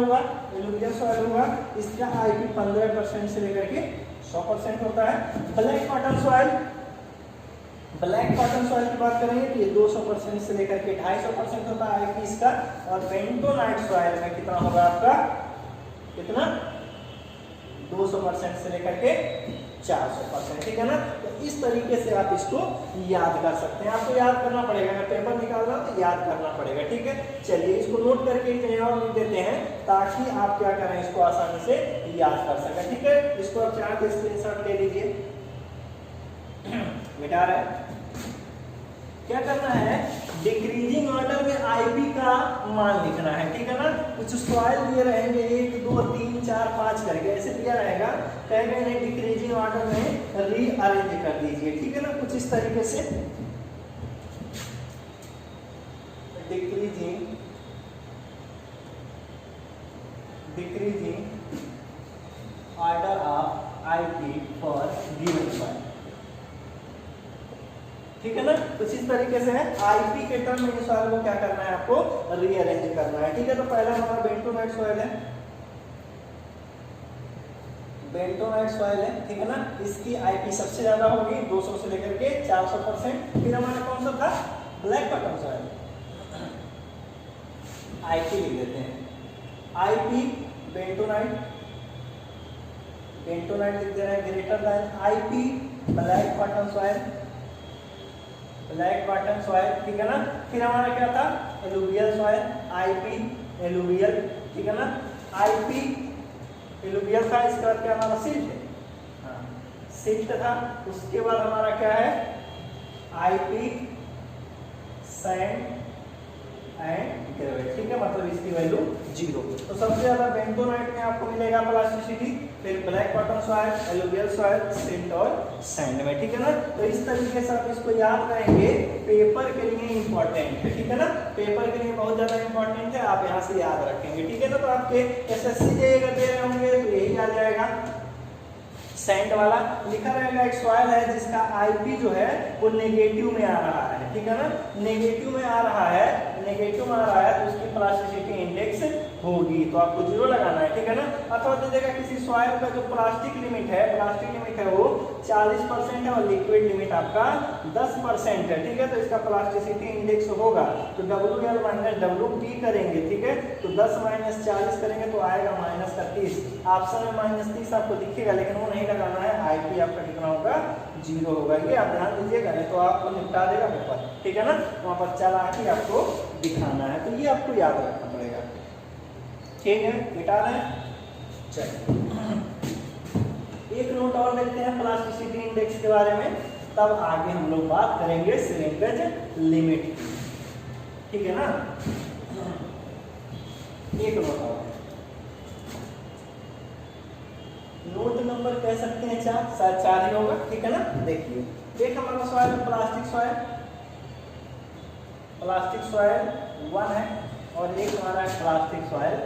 होगा, इसका IP 15% से लेकर के 100% होता है। ब्लैक कॉटन सॉइल की बात करेंगे तो ये 200% से लेकर के 250% होता है IP इसका। और बेंटोनाइट सॉइल में कितना होगा आपका, कितना 200% से लेकर के 400%, ठीक है ना। तो इस तरीके से आप इसको याद कर सकते हैं। आपको याद करना पड़ेगा, अगर पेपर निकाल रहा तो याद करना पड़ेगा, ठीक है। चलिए इसको नोट करके कहीं और लिख देते हैं ताकि आप क्या करें, इसको आसानी से याद कर सकें, ठीक है। इसको आप चार्ट पे स्क्रीनशॉट ले लीजिए। मिटा रहे क्या करना है, डिक्रीजिंग ऑर्डर में IP का मान लिखना है, ठीक है ना। कुछ सॉइल दिए रहेंगे 1 2 3 4 5 करके ऐसे दिया रहेगा, कहेंगे नहीं डिक्रीजिंग ऑर्डर में रीअरेंज कर दीजिए, ठीक है ना, कुछ इस तरीके से decreasing order of IP for given soil, ठीक है ना। कुछ इस तरीके से है। IP के टर्म में इस सॉइल को क्या करना है, आपको रीअरेंज करना है, ठीक है। तो पहला हमारा बेंटोनाइट सॉइल है, ठीक है ना। इसकी IP सबसे ज्यादा होगी 200 से लेकर के 400%। फिर हमारा कौन सा था, ब्लैक कॉटन सॉइल, IP लिख देते हैं, IP बेंटोनाइट लिख दे रहे हैं greater than IP black cotton soil, ठीक है ना। फिर हमारा क्या था, एलुवियल सॉइल, IP एलुवियल, ठीक है ना। IP एलुवियल था, इसके बाद क्या हमारा सिल्ट था। उसके बाद हमारा क्या है, IP सैंड एंड ग्रेवेट, ठीक है, मतलब इसकी वैल्यू 0। तो सबसे ज्यादा बेंटोनाइट में आपको मिलेगा प्लास्टिसिटी, फिर black cotton soil, alluvial soil, silt और सैंड में, ठीक है ना। तो इस तरीके से आप इसको याद करेंगे, पेपर के लिए इंपॉर्टेंट है, ठीक है ना, पेपर के लिए बहुत ज्यादा इंपॉर्टेंट है, आप यहाँ से याद रखेंगे, ठीक है ना। तो आपके SSC जाइएगा दे रहे होंगे तो यही आ जाएगा, सैंड वाला लिखा रहेगा। एक सॉइल है जिसका IP जो है वो नेगेटिव में आ रहा है, ठीक है ना, नेगेटिव में आ रहा है तो उसकी प्लास्टिसिटी इंडेक्स होगी, तो आपको 0 लगाना है, ठीक है ना। अथवा दे देगा किसी सॉइल का जो प्लास्टिक लिमिट है वो 40% है और लिक्विड लिमिट आपका 10% है, ठीक है। तो इसका प्लास्टिसिटी इंडेक्स होगा तो WL माइनस WP करेंगे, ठीक है। तो 10 माइनस 40 करेंगे तो आएगा -30। ऑप्शन में -30 आपको दिखेगा लेकिन वो नहीं लगाना है, IP आपका कितना होगा 0 होगा। ये आप ध्यान दीजिएगा, नहीं तो आपको निपटा देगा पेपर, ठीक है ना। वहाँ पर चला के आपको दिखाना है, तो ये आपको याद रखना पड़ेगा, ठीक है। मिटा रहे हैं, चलिए एक नोट और देखते हैं प्लास्टिसिटी इंडेक्स के बारे में, तब आगे हम लोग बात करेंगे श्रिंकेज लिमिट की, ठीक है ना। एक नोट और, नोट नंबर कह सकते हैं 4, शायद 4 ही होगा, ठीक है ना। देखिए एक हमारा सॉइल प्लास्टिक सॉइल 1 है और एक हमारा प्लास्टिक सॉइल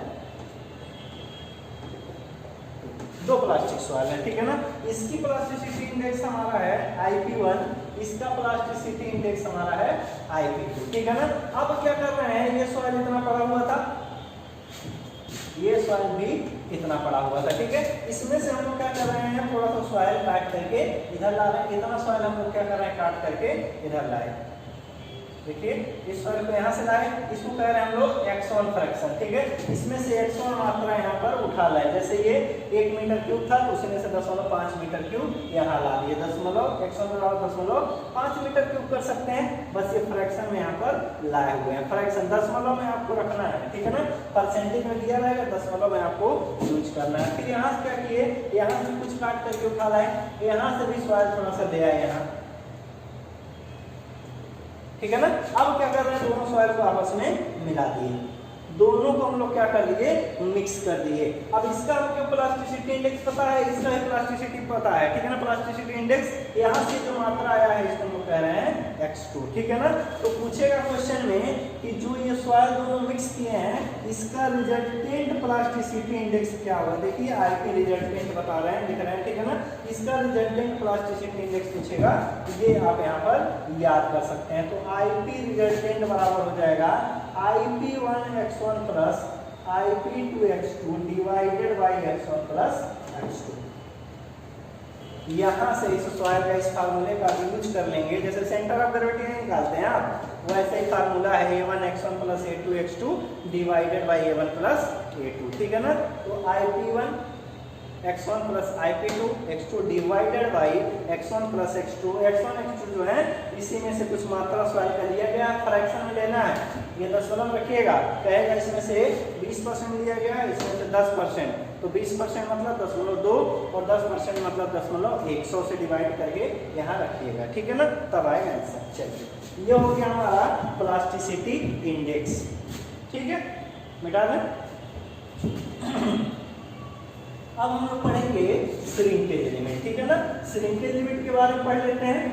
2 प्लास्टिक सॉइल है, ठीक है ना। इसकी प्लास्टिसिटी इंडेक्स हमारा है IP1, इसका प्लास्टिसिटी इंडेक्स हमारा है IP2, ठीक है ना। अब क्या कर रहे हैं, ये सॉइल इतना पड़ा हुआ था, ये सॉइल भी इतना पड़ा हुआ था, ठीक है। इसमें से हम लोग क्या कर रहे हैं, थोड़ा सा सॉइल काट करके इधर ला रहे हैं, इतना सॉइल हम लोग क्या कर रहे हैं, काट करके इधर लाए। देखिए इस सॉइल को यहाँ से लाए, इसको कह रहे हैं हम लोग x1 फ्रैक्शन, ठीक है। इसमें से x1 मात्रा यहाँ पर उठा लाए, जैसे ये 1 मीटर क्यूब था तो उसमें से 0.5 मीटर क्यूब यहाँ ला दिए, x1 मीटर क्यूब कर सकते हैं, बस ये फ्रैक्शन में यहाँ पर लाए हुए हैं। फ्रैक्शन दशमलव में आपको रखना है, ठीक है ना। परसेंटेज में दिया रहेगा, दशमलव में आपको यूज करना है। फिर यहाँ से क्या किए, यहाँ से कुछ काट करके उठा लाए, यहाँ से भी सॉइल थोड़ा सा दे आए यहाँ, ठीक है ना। अब क्या कर रहे हैं, दोनों सॉइल को आपस में मिला दिए, दोनों को हम लोग क्या कर लिए, मिक्स कर दिए। अब इसका हमको प्लास्टिसिटी इंडेक्स पता है, इसका ही प्लास्टिसिटी पता है, ठीक है ना। प्लास्टिसिटी इंडेक्स यहाँ से जो मात्रा आया है इसको हम कह रहे हैं x2, ठीक है ना। तो पूछेगा क्वेश्चन में कि जो ये सॉइल दोनों मिक्स किए हैं इसका रिजल्टेंट प्लास्टिसिटी इंडेक्स क्या होगा। देखिए IP रिजल्टेंट बता रहे हैं, लिख रहे हैं, ठीक है ना। इसका रिजल्टेंट प्लास्टिसिटी इंडेक्स पूछेगा, ये आप यहाँ पर याद कर सकते हैं। तो IP रिजल्टेंट बराबर हो जाएगा IP1x1 plus IP2x2 divided by x1 plus x2। यहाँ से इस सॉइल का इस फार्मूले का यूज कर लेंगे, जैसे सेंटर ऑफ ग्रेविटी निकालते हैं आप, वैसे ही फार्मूला है A1x1 plus A2x2 divided by A1 plus A2, ठीक है ना। तो IP1 x1 plus IP2 x2 divided by x1 plus x2 जो है इसी में से कुछ मात्रा सॉइल का लिया गया, फ्रैक्शन में लेना है, ये दशमलव रखिएगा, कहेगा इसमें से 20% लिया गया है, इसमें से 10%, तो 20% मतलब 0.2 और 10% मतलब 0.1, 100 से डिवाइड करके यहाँ रखिएगा, ठीक है ना, तब आएगा आंसर। चलिए ये हो गया हमारा प्लास्टिसिटी इंडेक्स, ठीक है, मिटा दें। अब हम लोग पढ़ेंगे श्रिंकेज लिमिट, ठीक है ना। श्रिंकेज लिमिट के बारे में पढ़ लेते हैं,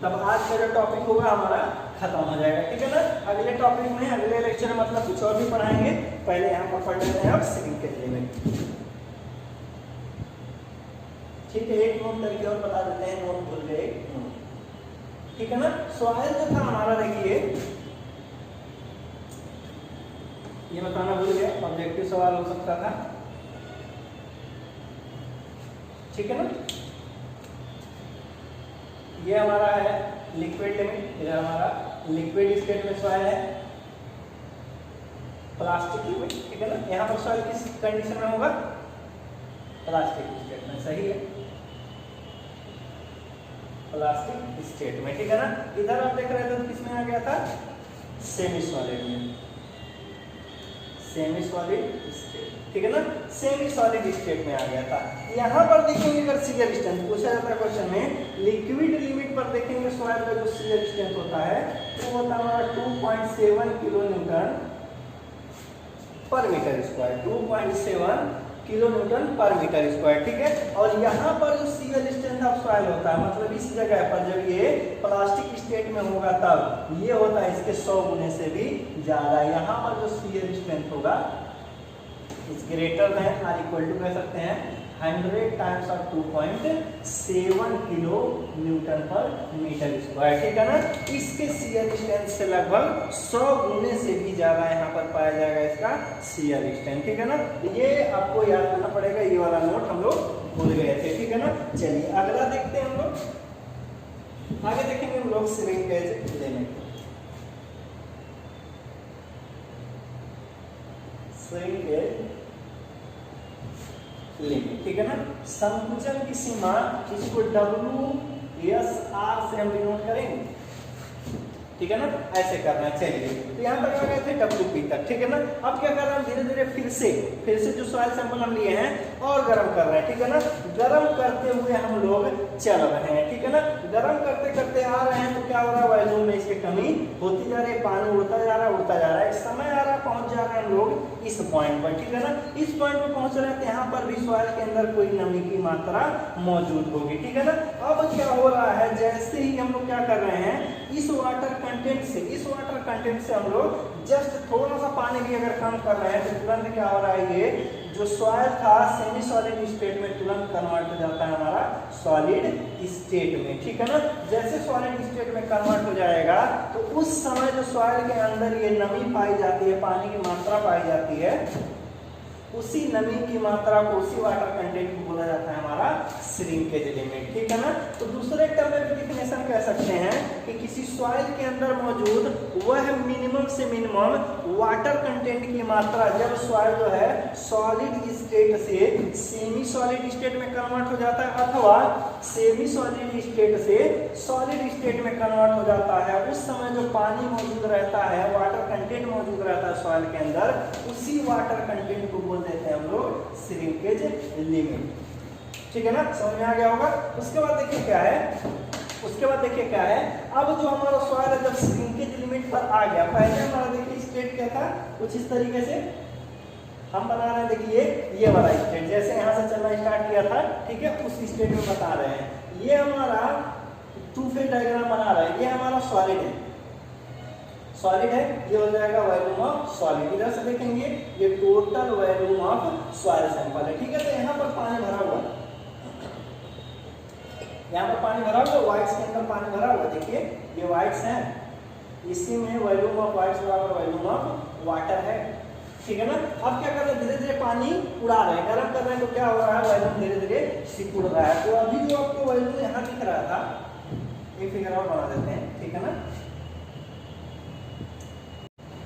तब आज का जो टॉपिक होगा हमारा खत्म हो जाएगा, ठीक है ना। अगले टॉपिक में, अगले लेक्चर में मतलब कुछ और भी पढ़ाएंगे, पहले यहाँ पर पढ़ लेते हैं अब श्रिंकेज लिमिट, ठीक है। एक नोट करके और बता देते हैं, नोट भूल गए, ठीक है ना। सॉइल जो था हमारा, देखिए ये बताना भूल गए, ऑब्जेक्टिव सवाल हो सकता था, ठीक है ना। ये हमारा है लिक्विड लिमिट, ये हमारा लिक्विड स्टेट में सॉइल है, प्लास्टिक लिमिट, ठीक है ना। यहाँ पर सॉइल किस कंडीशन में होगा, प्लास्टिक स्टेट में, सही है, प्लास्टिक स्टेट में, ठीक है ना। इधर आप देख रहे थे तो किसमें आ गया था, सेमी सॉलिड में, सेमी सॉलिड स्टेट, ठीक है ना, सेमी सॉलिड स्टेट में आ गया था। यहाँ पर देखेंगे अगर शियर स्ट्रेंथ पूछा जाता है क्वेश्चन में, लिक्विड लिमिट पर देखेंगे सॉइल का जो शियर स्ट्रेंथ होता है वो होता है हमारा 2.7 kilo newton per metre square, 2.7 kilo newton per metre square, ठीक है। और यहाँ पर जो शियर स्ट्रेंथ ऑफ सॉइल होता है, मतलब इस जगह पर जब ये प्लास्टिक स्टेट में होगा तब ये होता है इसके 100 गुने से भी ज्यादा। यहाँ पर जो शियर स्ट्रेंथ होगा is greater than or equal to कह सकते हैं 100 times of 2.7 kilo newton per metre square, ठीक है ना। इसके शियर स्ट्रेंथ से लगभग 100 गुने से भी ज्यादा यहाँ पर पाया जाएगा इसका शियर स्ट्रेंथ, ठीक है ना। ये आपको याद करना पड़ेगा, ये वाला नोट हम लोग भूल गए थे, ठीक है ना। चलिए अगला देखते हैं हम लोग, आगे देखेंगे हम लोग श्रिंकेज लिमिट। श्रिंकेज लिमिट, ठीक है ना। संकुचन की सीमा, इसको WSR से हम डिनोट करेंगे, ठीक है ना, ऐसे करना है। चलिए तो यहाँ तक आ गए थे WP तक, ठीक है ना। अब क्या कर रहे हैं, धीरे धीरे फिर से जो सॉइल सैंपल हम लिए हैं और गर्म कर रहे हैं, ठीक है ना। गर्म करते हुए हम लोग चल रहे हैं, ठीक है ना। गर्म करते करते आ रहे हैं तो क्या हो रहा है, वॉल्यूम में इसकी कमी होती जा रही है, पानी उड़ता जा रहा है, एक समय आ रहा है, पहुंच जा रहे हैं हम लोग इस पॉइंट पर, ठीक है ना। इस पॉइंट पर पहुंच रहे हैं तो यहाँ पर भी सॉइल के अंदर कोई नमी की मात्रा मौजूद होगी, ठीक है ना। अब क्या हो रहा है, जैसे ही हम लोग क्या कर रहे हैं, इस वाटर कंटेंट से हम लोग जस्ट थोड़ा सा पानी भी अगर कम कर रहे हैं तो तुरंत क्या हो रहा है, ये जो सॉइल था सेमी सॉलिड स्टेट में तुरंत कन्वर्ट हो जाता है हमारा सॉलिड स्टेट में, ठीक है ना। जैसे सॉलिड स्टेट में कन्वर्ट हो जाएगा तो उस समय जो सॉइल के अंदर ये नमी पाई जाती है, पानी की मात्रा पाई जाती है, उसी नमी की मात्रा को, उसी वाटर कंटेंट को बोला जाता है हमारा श्रिंकेज लिमिट, ठीक है ना। तो दूसरे टर्म में डेफिनेशन कह सकते हैं कि किसी सॉइल के अंदर मौजूद वह मिनिमम से मिनिमम वाटर कंटेंट की मात्रा जब सॉइल जो है सॉलिड स्टेट से सेमी सॉलिड स्टेट में कन्वर्ट हो जाता है अथवा सेमी सॉलिड स्टेट से सॉलिड स्टेट में कन्वर्ट हो जाता है, उस समय जो पानी मौजूद रहता है, वाटर कंटेंट मौजूद रहता है सॉइल के अंदर, उसी वाटर कंटेंट को बोलते हैं हम लोग श्रिंकेज लिमिट, ठीक है ना। समझ में आ गया होगा। उसके बाद देखिए क्या है, अब जो हमारा सॉइल है जब श्रिंकेज लिमिट पर आ गया, पहले हमारा देखिए स्टेट क्या था, कुछ इस तरीके से हम बना रहे हैं, देखिए ये वाला स्टेट जैसे यहाँ से चलना स्टार्ट किया था, ठीक है, उस स्टेट में बता रहे हैं। ये हमारा 2 फेज डायग्राम बना रहा है, ये हमारा सॉलिड है, ये हो जाएगा वॉल्यूम ऑफ सॉलिड। इधर से देखेंगे ये total volume of soil sample है, ठीक है। तो यहाँ पर पानी भरा हुआ, व्हाइट्स के अंदर पानी भरा हुआ, देखिए ये व्हाइट्स हैं, इसी में वॉल्यूम ऑफ व्हाइट्स बराबर वॉल्यूम ऑफ वाटर है, ठीक है ना। अब क्या कर रहे हैं, धीरे धीरे पानी उड़ा रहे हैं, गर्म कर रहे हैं, तो क्या हो रहा है, वॉल्यूम धीरे धीरे सिकुड़ रहा है। तो अभी जो आपको वॉल्यूम यहाँ दिख रहा था, एक फिगर और बना देते हैं, ठीक है ना।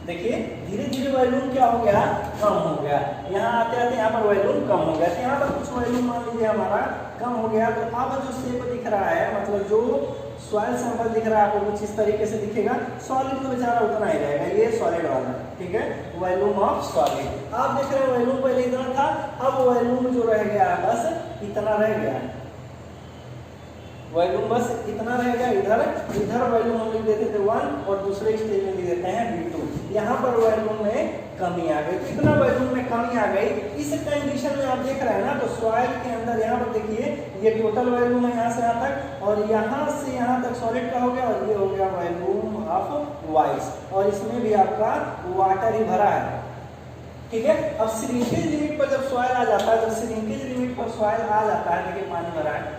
देखिए धीरे धीरे वॉल्यूम क्या हो गया, कम हो गया, यहाँ आते आते यहाँ पर वॉल्यूम कम हो गया, तो यहाँ पर कुछ वॉल्यूम मान लीजिए हमारा कम हो गया। तो अब जो शेप दिख रहा है, मतलब जो सॉइल सैंपल दिख रहा है आपको कुछ इस तरीके से दिखेगा। सॉलिड तो बेचारा उतना ही रहेगा, ये सॉलिड वाला, ठीक है, वॉल्यूम ऑफ सॉलिड। आप देख रहे हैं वॉल्यूम पहले इतना था, अब वॉल्यूम जो रह गया है बस इतना रह गया है, वॉल्यूम बस इतना रहेगा। इधर वॉल्यूम हम लिख देते थे 1 और दूसरे स्टेज में लिख देते हैं V2। यहाँ पर वॉल्यूम में कमी आ गई, तो इतना वॉल्यूम में कमी आ गई। इस कंडीशन में आप देख रहे हैं ना, तो सॉइल के अंदर यहाँ पर देखिए ये टोटल वॉल्यूम है यहाँ से यहाँ तक, और यहाँ से यहाँ तक सॉलिड का हो गया, और ये हो गया वॉल्यूम ऑफ वाइस, और इसमें भी आपका वाटर ही भरा है, ठीक है। अब श्रिंकेज लिमिट पर जब सॉइल आ जाता है, देखिए पानी भरा है,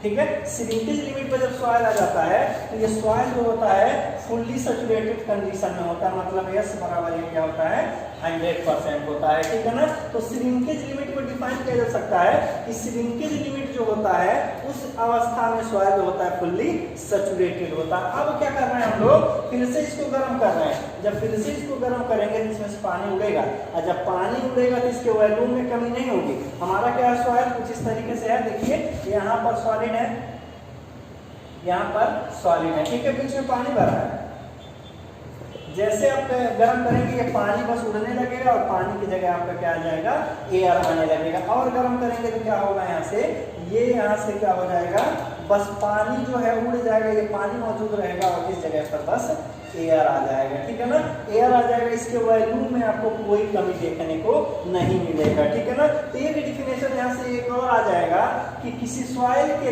ठीक है। श्रिंकेज लिमिट पर जब सॉइल आ जाता है तो ये सॉइल जो होता है फुल्ली सैचुरेटेड कंडीशन में होता है, मतलब S बराबर ये क्या होता है, 100% होता है, ठीक है ना। तो श्रिंकेज लिमिट को डिफाइन किया जा सकता है कि श्रिंकेज लिमिट जो होता है उस अवस्था में सॉइल जो होता है फुल्ली सैचुरेटेड होता है। अब क्या कर रहे हैं हम लोग, फिर से इसको गर्म कर रहे हैं। जब फिर से इसको गर्म करेंगे तो इसमें से पानी उड़ेगा, और जब पानी उड़ेगा तो इसके वॉल्यूम में कमी नहीं होगी। हमारा क्या है, सॉइल कुछ इस तरीके से है, देखिए यहाँ पर सॉलिड है, यहाँ पर सॉलिड है, ठीक है, बीच में पानी भरा है। जैसे आप गर्म करेंगे ये पानी बस उड़ने लगेगा, और पानी की जगह आपका क्या आ जाएगा, एयर आने लगेगा। और गर्म करेंगे तो क्या होगा, यहाँ से ये यहाँ से क्या हो जाएगा, बस पानी जो है उड़ जाएगा, ये पानी मौजूद रहेगा, और इस जगह पर बस एयर आ जाएगा, ठीक है ना, एयर आ जाएगा। इसके वॉल्यूम में आपको कोई कमी देखने को नहीं मिलेगा, ठीक है ना। तो ये डिफिनेशन यहाँ से एक और आ जाएगा कि किसी सॉइल के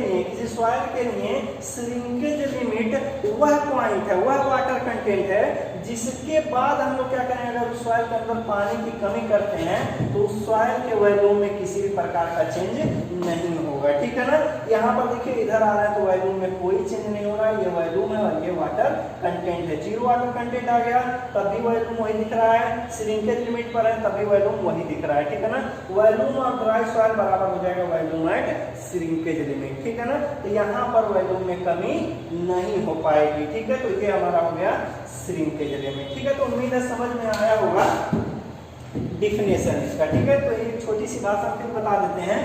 लिए श्रिंकेज लिमिट वह पॉइंट है, वह वाटर कंटेंट है जिसके बाद हम लोग क्या करें, अगर उस सॉइल के अंदर पानी की कमी करते हैं तो उस सॉइल के वॉल्यूम में किसी भी प्रकार का चेंज नहीं होगा। ठीक है ना। यहाँ पर देखिए इधर आ रहा है तो वॉल्यूम में कोई चेंज नहीं होगा, ये वॉल्यूम है और ये वाटर कंटेंट है। जीरो वाटर कंटेंट आ गया तब भी वॉल्यूम वही दिख रहा है, श्रिंकेज लिमिट पर है तब भी वॉल्यूम वही दिख रहा है। ठीक है ना। वॉल्यूम ऑफ ड्राई सॉइल बराबर हो जाएगा वॉल्यूम एट श्रिंकेज लिमिट। ठीक है ना। तो यहाँ पर वॉल्यूम में कमी नहीं हो पाएगी। ठीक है। तो ये हमारा हो गया श्रिंकेज लिमिट। ठीक है। तो उम्मीद है समझ में आया होगा डिफिनेशन इसका। ठीक है। तो एक छोटी सी बात हम फिर बता देते हैं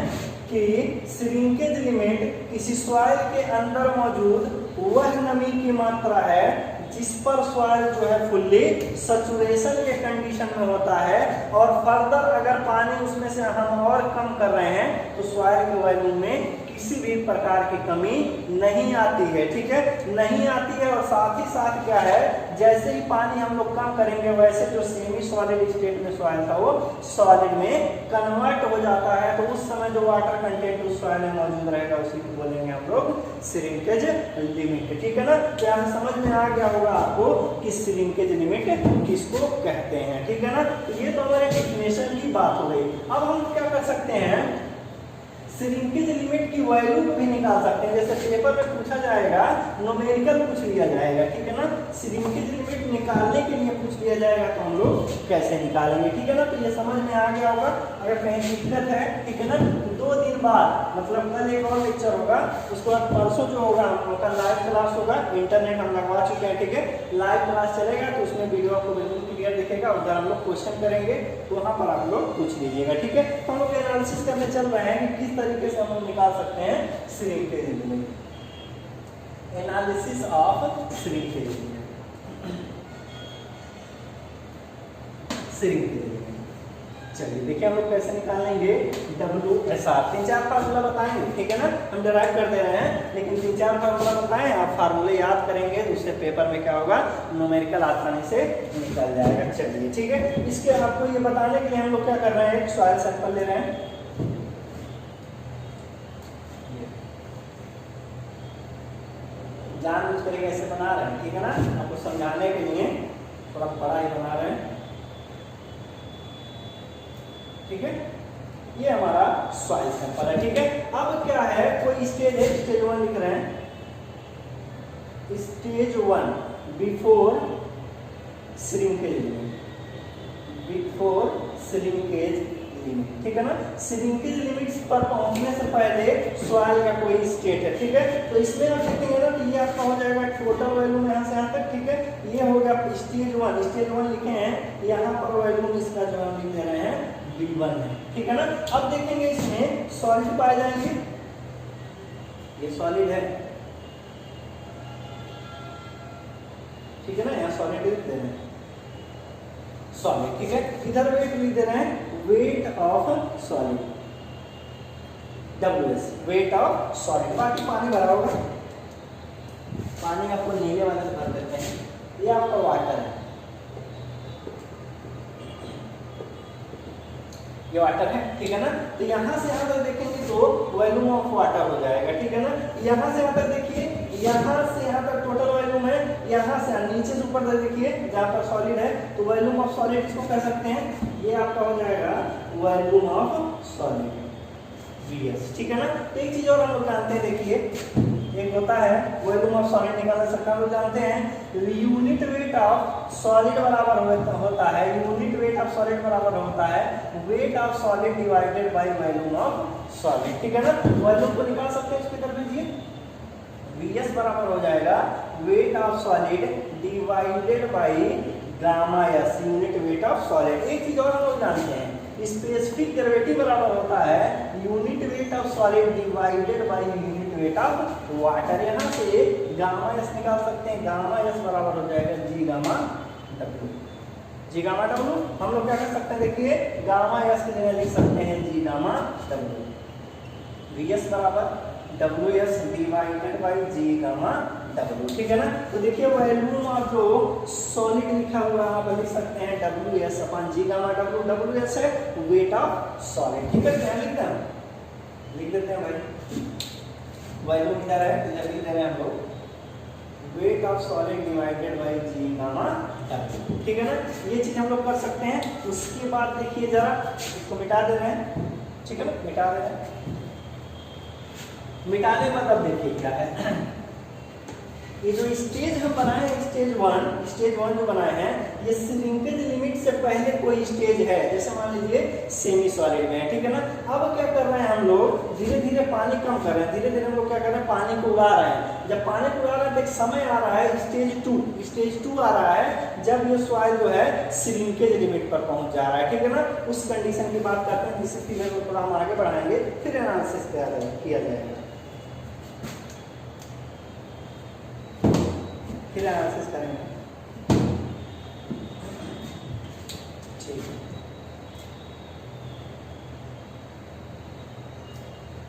कि श्रिंकेज लिमिट किसी सॉइल के अंदर मौजूद वह नमी की मात्रा है जिस पर सॉइल जो है फुल्ली सैचुरेशन के कंडीशन में होता है, और फर्दर अगर पानी उसमें से हम और कम कर रहे हैं तो सॉइल के वॉल्यूम में किसी भी प्रकार की कमी नहीं आती है। ठीक है। नहीं आती है। और साथ ही साथ क्या है, जैसे ही पानी हम लोग कम करेंगे वैसे जो सेमी सॉलिड स्टेट में सॉइल था वो सॉलिड में कन्वर्ट हो जाता है। तो उस समय जो वाटर कंटेंट उस सॉइल में मौजूद रहेगा उसी को बोलेंगे हम लोग श्रिंकेज लिमिट। ठीक है ना। क्या हम समझ में आ गया होगा आपको कि श्रिंकेज लिमिट किसको कहते हैं। ठीक है ना। तो ये तो हमारे डेफिनेशन की बात हो गई। अब हम क्या कर सकते हैं, श्रिंकेज लिमिट की वैल्यू भी निकाल सकते हैं। जैसे पेपर में पूछा जाएगा, न्यूमेरिकल पूछ लिया जाएगा। ठीक है ना। श्रिंकेज लिमिट निकालने के लिए पूछ लिया जाएगा तो हम लोग कैसे निकालेंगे। ठीक है ना। तो ये समझ में आ गया होगा। अगर कहीं दिक्कत है, ठीक है ना, 2 दिन बाद मतलब कल एक और लेक्चर होगा, उसके बाद परसों जो होगा हम लोग का लाइव क्लास होगा। इंटरनेट हम लगवा चुके हैं। ठीक है। लाइव क्लास चलेगा तो उसमें वीडियो आपको बिल्कुल क्लियर दिखेगा। उधर हम लोग क्वेश्चन करेंगे तो वहाँ पर आप लोग पूछ लीजिएगा। ठीक है। तो हम लोग एनालिसिस करने चल रहे हैं कि किस तरीके से हम लोग निकाल सकते हैं shrinkage limit. Analysis of shrinkage limit. Shrinkage limit चलिए देखिए हम लोग कैसे निकालेंगे। WSR 3-4 फार्मूला बताएंगे। ठीक है ना। हम डिराइव कर दे रहे हैं लेकिन 3-4 फार्मूला बताएं, आप फार्मूले याद करेंगे तो उससे पेपर में क्या होगा, न्यूमेरिकल आसानी से निकल जाएगा। चलिए ठीक है। इसके आपको ये बताने के लिए हम लोग क्या कर रहे हैं, एक सॉइल सैंपल ले रहे हैं। जानबूझ करके ऐसे बना रहे हैं। ठीक है ना। आपको समझाने के लिए थोड़ा बड़ा ही बना रहे हैं। ठीक है। ये हमारा सॉइल सैंपल है। ठीक है। अब क्या है, कोई स्टेज है, स्टेज 1 लिख रहे हैं, stage 1 before shrinkage limit, before shrinkage limit. ठीक है ना। श्रिंकेज लिमिट्स पर पहुंचने से पहले सॉइल का कोई स्टेट है। ठीक है। तो इसमें आप देखेंगे ना तो ये आपका हो जाएगा टोटल वॉल्यूम यहाँ से यहाँ तक। ठीक है। ये हो गया स्टेज 1, स्टेज 1 लिखे हैं, यहाँ पर वॉल्यूम इसका जो हम लिख दे रहे हैं V1 है। ठीक है ना। अब देखेंगे इसमें सॉलिड पाए जाएंगे, ये सॉलिड है। ठीक है ना। यहाँ सॉलिड लिख दे रहे हैं, सॉलिड। ठीक है। इधर वेट लिख दे रहे हैं, wait of solid, WS, wait of solid. बाकी पानी भरा होगा, पानी आपको नीले वाले से भर देते हैं। ये आपका वाटर है, ये वाटर है। ठीक है ना। तो यहाँ से यहाँ तक देखेंगे तो वॉल्यूम ऑफ वाटर हो जाएगा। ठीक है ना। यहाँ से यहाँ तक देखिए, यहाँ से यहाँ तक टोटल वॉल्यूम है, यहाँ से नीचे से ऊपर तक देखिए जहाँ पर सॉलिड है तो वॉल्यूम ऑफ सॉलिड इसको कह सकते हैं, ये आपका हो जाएगा वॉल्यूम ऑफ सॉलिड, VS। ठीक है ना। तो एक चीज और हम लोग जानते हैं, देखिए एक होता है वॉल्यूम ऑफ सॉलिड निकालना सकता हम लोग जानते हैं, यूनिट वेट ऑफ सॉलिड बराबर होता है, यूनिट वेट ऑफ सॉलिड बराबर होता है wait of solid divided by volume of solid. ठीक है ना। वॉल्यूम को निकाल सकते हैं, इसकी तरफ भेजिए, VS बराबर हो जाएगा wait of solid divided by gamma S, unit weight of solid. एक चीज और हम लोग जानते हैं, स्पेसिफिक ग्रेविटी बराबर होता है unit weight of solid divided by unit weight of water. यहाँ से गामा S निकाल सकते हैं, गामा S बराबर हो जाएगा G gamma W, G gamma W। हम लोग क्या कर सकते हैं, देखिए गामा S की जगह लिख सकते हैं G गामा W, VS बराबर WS divided by G gamma W। ठीक है ना। तो देखिए वॉल्यूम ऑफ जो सॉलिड लिखा हुआ है आप लिख सकते हैं WS अपन G गामा W, WS है वेट ऑफ सॉलिड। ठीक है। क्या लिखते हैं, लिख देते हैं भाई, वैल्यू किधर है, इधर लिख दे रहे हैं हम लोग wait of solid divided by ji gamma W, ठीक है ना। ये चीज हम लोग कर सकते हैं। उसके बाद देखिए जरा इसको मिटा दे रहे हैं, ठीक है ना, मिटा दे रहे हैं। मिटाने मतलब देखिए क्या है, ये जो स्टेज हम बनाए हैं स्टेज वन जो बनाए हैं, ये श्रिंकेज लिमिट से पहले कोई स्टेज है, जैसे मान लीजिए सेमी सॉलिड में है, ठीक है ना। अब क्या कर रहे हैं हम लोग, धीरे धीरे पानी कम कर रहे हैं, धीरे धीरे हम लोग क्या कर रहे हैं, पानी को उड़ा रहे हैं। जब पानी को उड़ा रहे हैं तो एक समय आ रहा है स्टेज टू आ रहा है, जब ये सॉइल जो है श्रिंकेज लिमिट पर पहुंच जा रहा है, ठीक है ना। उस कंडीशन की बात करते हैं, जिससे फिर थोड़ा हम आगे बढ़ाएंगे, फिर एनालिसिस किया जाएगा, फिर एनालिसिस करेंगे, ठीक है।